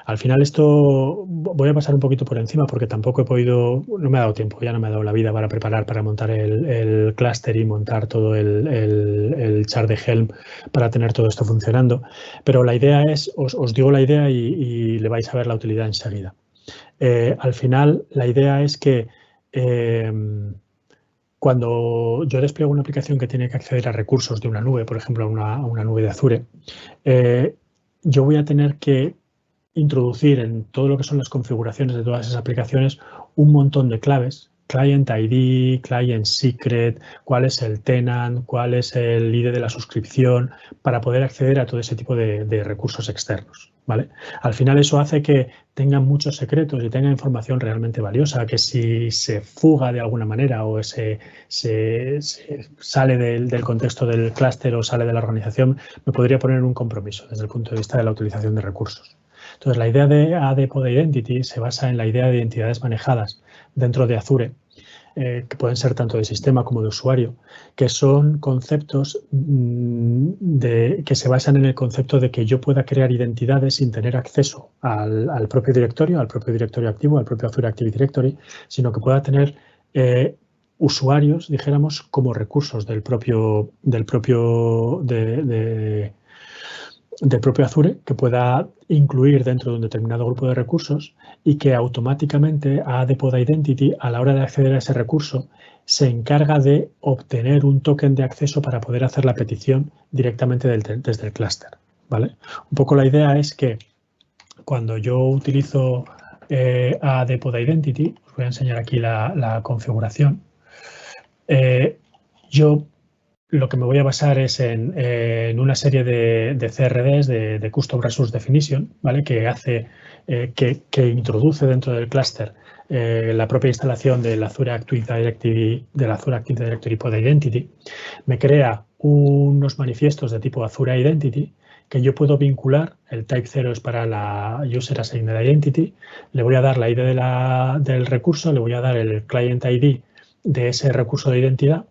Al final esto voy a pasar un poquito por encima porque tampoco he podido, no me ha dado tiempo, ya no me ha dado la vida para preparar, para montar el clúster y montar todo el chart de Helm para tener todo esto funcionando. Pero la idea es, os digo la idea y le vais a ver la utilidad enseguida. Al final la idea es que cuando yo despliego una aplicación que tiene que acceder a recursos de una nube, por ejemplo, a una nube de Azure, yo voy a tener que introducir en todo lo que son las configuraciones de todas esas aplicaciones un montón de claves, Client ID, Client Secret, cuál es el tenant, cuál es el ID de la suscripción, para poder acceder a todo ese tipo de recursos externos, ¿vale? Al final eso hace que tengan muchos secretos y tenga información realmente valiosa, que si se fuga de alguna manera o se sale del contexto del clúster o sale de la organización, me podría poner un compromiso desde el punto de vista de la utilización de recursos. Entonces, la idea de AD Pod Identity se basa en la idea de identidades manejadas dentro de Azure, que pueden ser tanto de sistema como de usuario, que son conceptos que se basan en el concepto de que yo pueda crear identidades sin tener acceso al propio directorio activo, al propio Azure Active Directory, sino que pueda tener usuarios, dijéramos, como recursos del propio Azure, que pueda incluir dentro de un determinado grupo de recursos y que automáticamente AD Pod Identity, a la hora de acceder a ese recurso, se encarga de obtener un token de acceso para poder hacer la petición directamente desde el clúster, ¿vale? Un poco la idea es que cuando yo utilizo AD Pod Identity, os voy a enseñar aquí la configuración, yo lo que me voy a basar es en una serie de CRDs, de Custom Resource Definition, ¿vale? Que hace, que introduce dentro del clúster la propia instalación del Azure Active Directory Pod Identity. Me crea unos manifiestos de tipo Azure Identity que yo puedo vincular. El type 0 es para la User Assigned Identity. Le voy a dar la ID del recurso, le voy a dar el Client ID de ese recurso de identidad.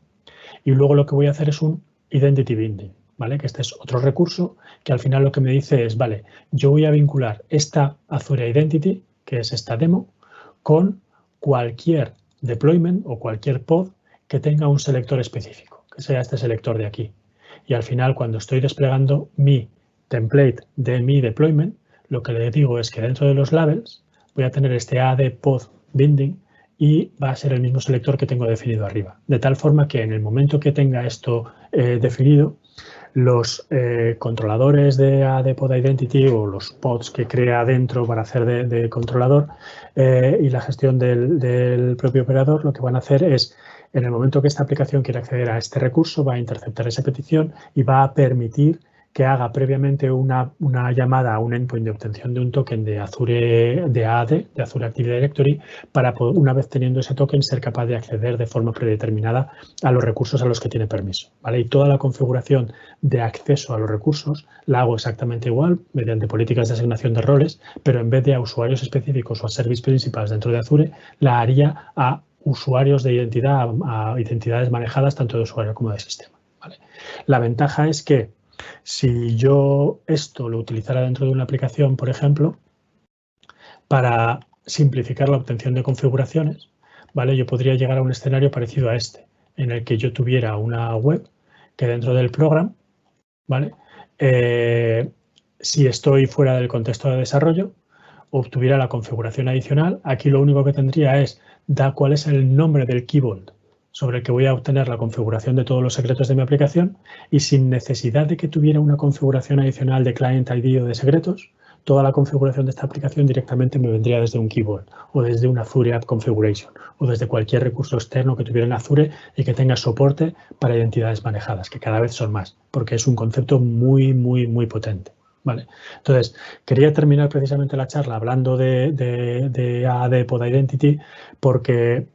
Y luego lo que voy a hacer es un Identity Binding, ¿vale? Que este es otro recurso que al final lo que me dice es, vale, yo voy a vincular esta Azure Identity, que es esta demo, con cualquier deployment o cualquier pod que tenga un selector específico, que sea este selector de aquí. Y al final, cuando estoy desplegando mi template de mi deployment, lo que le digo es que dentro de los labels voy a tener este AD Pod Binding y va a ser el mismo selector que tengo definido arriba. De tal forma que en el momento que tenga esto definido, los controladores de AD Pod Identity o los pods que crea dentro para hacer de controlador y la gestión del propio operador, lo que van a hacer es, en el momento que esta aplicación quiere acceder a este recurso, va a interceptar esa petición y va a permitir que haga previamente una llamada a un endpoint de obtención de un token de Azure de Azure Active Directory, para, una vez teniendo ese token, ser capaz de acceder de forma predeterminada a los recursos a los que tiene permiso, ¿vale? Y toda la configuración de acceso a los recursos la hago exactamente igual, mediante políticas de asignación de roles, pero en vez de a usuarios específicos o a service principals dentro de Azure, la haría a usuarios de identidad, a identidades manejadas tanto de usuario como de sistema, ¿vale? La ventaja es que si yo esto lo utilizara dentro de una aplicación, por ejemplo, para simplificar la obtención de configuraciones, ¿vale? Yo podría llegar a un escenario parecido a este, en el que yo tuviera una web que dentro del programa, ¿vale? Si estoy fuera del contexto de desarrollo, obtuviera la configuración adicional. Aquí lo único que tendría es dar cuál es el nombre del key vault sobre el que voy a obtener la configuración de todos los secretos de mi aplicación, y sin necesidad de que tuviera una configuración adicional de Client ID o de secretos, toda la configuración de esta aplicación directamente me vendría desde un key vault o desde una Azure App Configuration o desde cualquier recurso externo que tuviera en Azure y que tenga soporte para identidades manejadas, que cada vez son más, porque es un concepto muy, muy, muy potente, ¿vale? Entonces, quería terminar precisamente la charla hablando de AD Pod Identity porque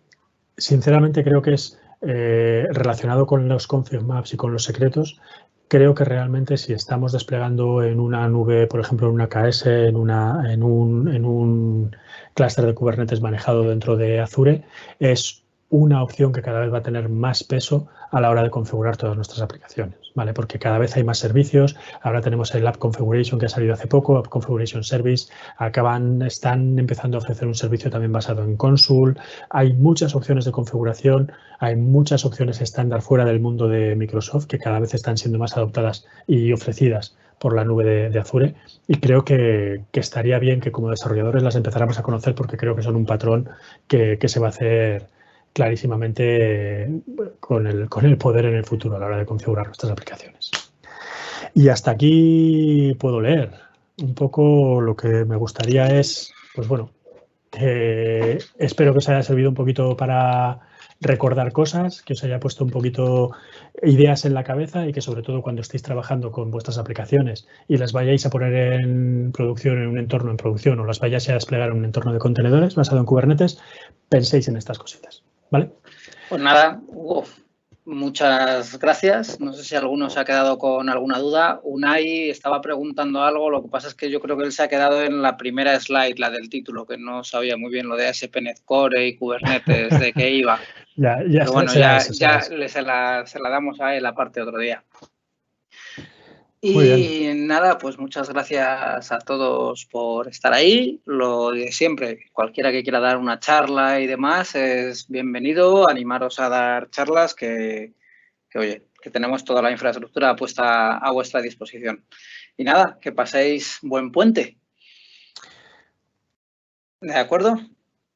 sinceramente creo que es relacionado con los config maps y con los secretos creo que realmente si estamos desplegando en una nube, por ejemplo, en una AKS, en un clúster de Kubernetes manejado dentro de Azure, es una opción que cada vez va a tener más peso a la hora de configurar todas nuestras aplicaciones, ¿vale? Porque cada vez hay más servicios. Ahora tenemos el App Configuration que ha salido hace poco, App Configuration Service. Están empezando a ofrecer un servicio también basado en Consul. Hay muchas opciones de configuración, hay muchas opciones estándar fuera del mundo de Microsoft que cada vez están siendo más adoptadas y ofrecidas por la nube de Azure, y creo que estaría bien que como desarrolladores las empezáramos a conocer, porque creo que son un patrón que se va a hacer clarísimamente con el poder en el futuro a la hora de configurar nuestras aplicaciones. Y hasta aquí puedo leer. Un poco lo que me gustaría es, pues bueno, espero que os haya servido un poquito para recordar cosas, que os haya puesto un poquito ideas en la cabeza, y que sobre todo cuando estéis trabajando con vuestras aplicaciones y las vayáis a poner en producción, en un entorno en producción, o las vayáis a desplegar en un entorno de contenedores basado en Kubernetes, penséis en estas cositas. ¿Vale? Pues nada, Hugo, muchas gracias. No sé si alguno se ha quedado con alguna duda. Unai estaba preguntando algo, lo que pasa es que yo creo que él se ha quedado en la primera slide, la del título, que no sabía muy bien lo de ASP.NET Core y Kubernetes, de qué iba. Pero bueno, se la damos a él aparte otro día. Y nada, pues muchas gracias a todos por estar ahí. Lo de siempre, cualquiera que quiera dar una charla y demás es bienvenido. Animaros a dar charlas que oye, que tenemos toda la infraestructura puesta a vuestra disposición. Y nada, que paséis buen puente. ¿De acuerdo?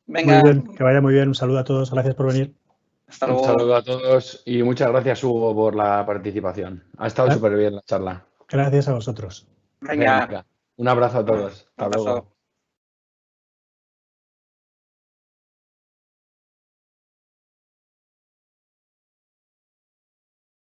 Venga. Muy bien, que vaya muy bien. Un saludo a todos. Gracias por venir. Hasta luego. Un saludo a todos y muchas gracias, Hugo, por la participación. Ha estado súper bien la charla. Gracias a vosotros. Venga. Un abrazo a todos. Hasta luego.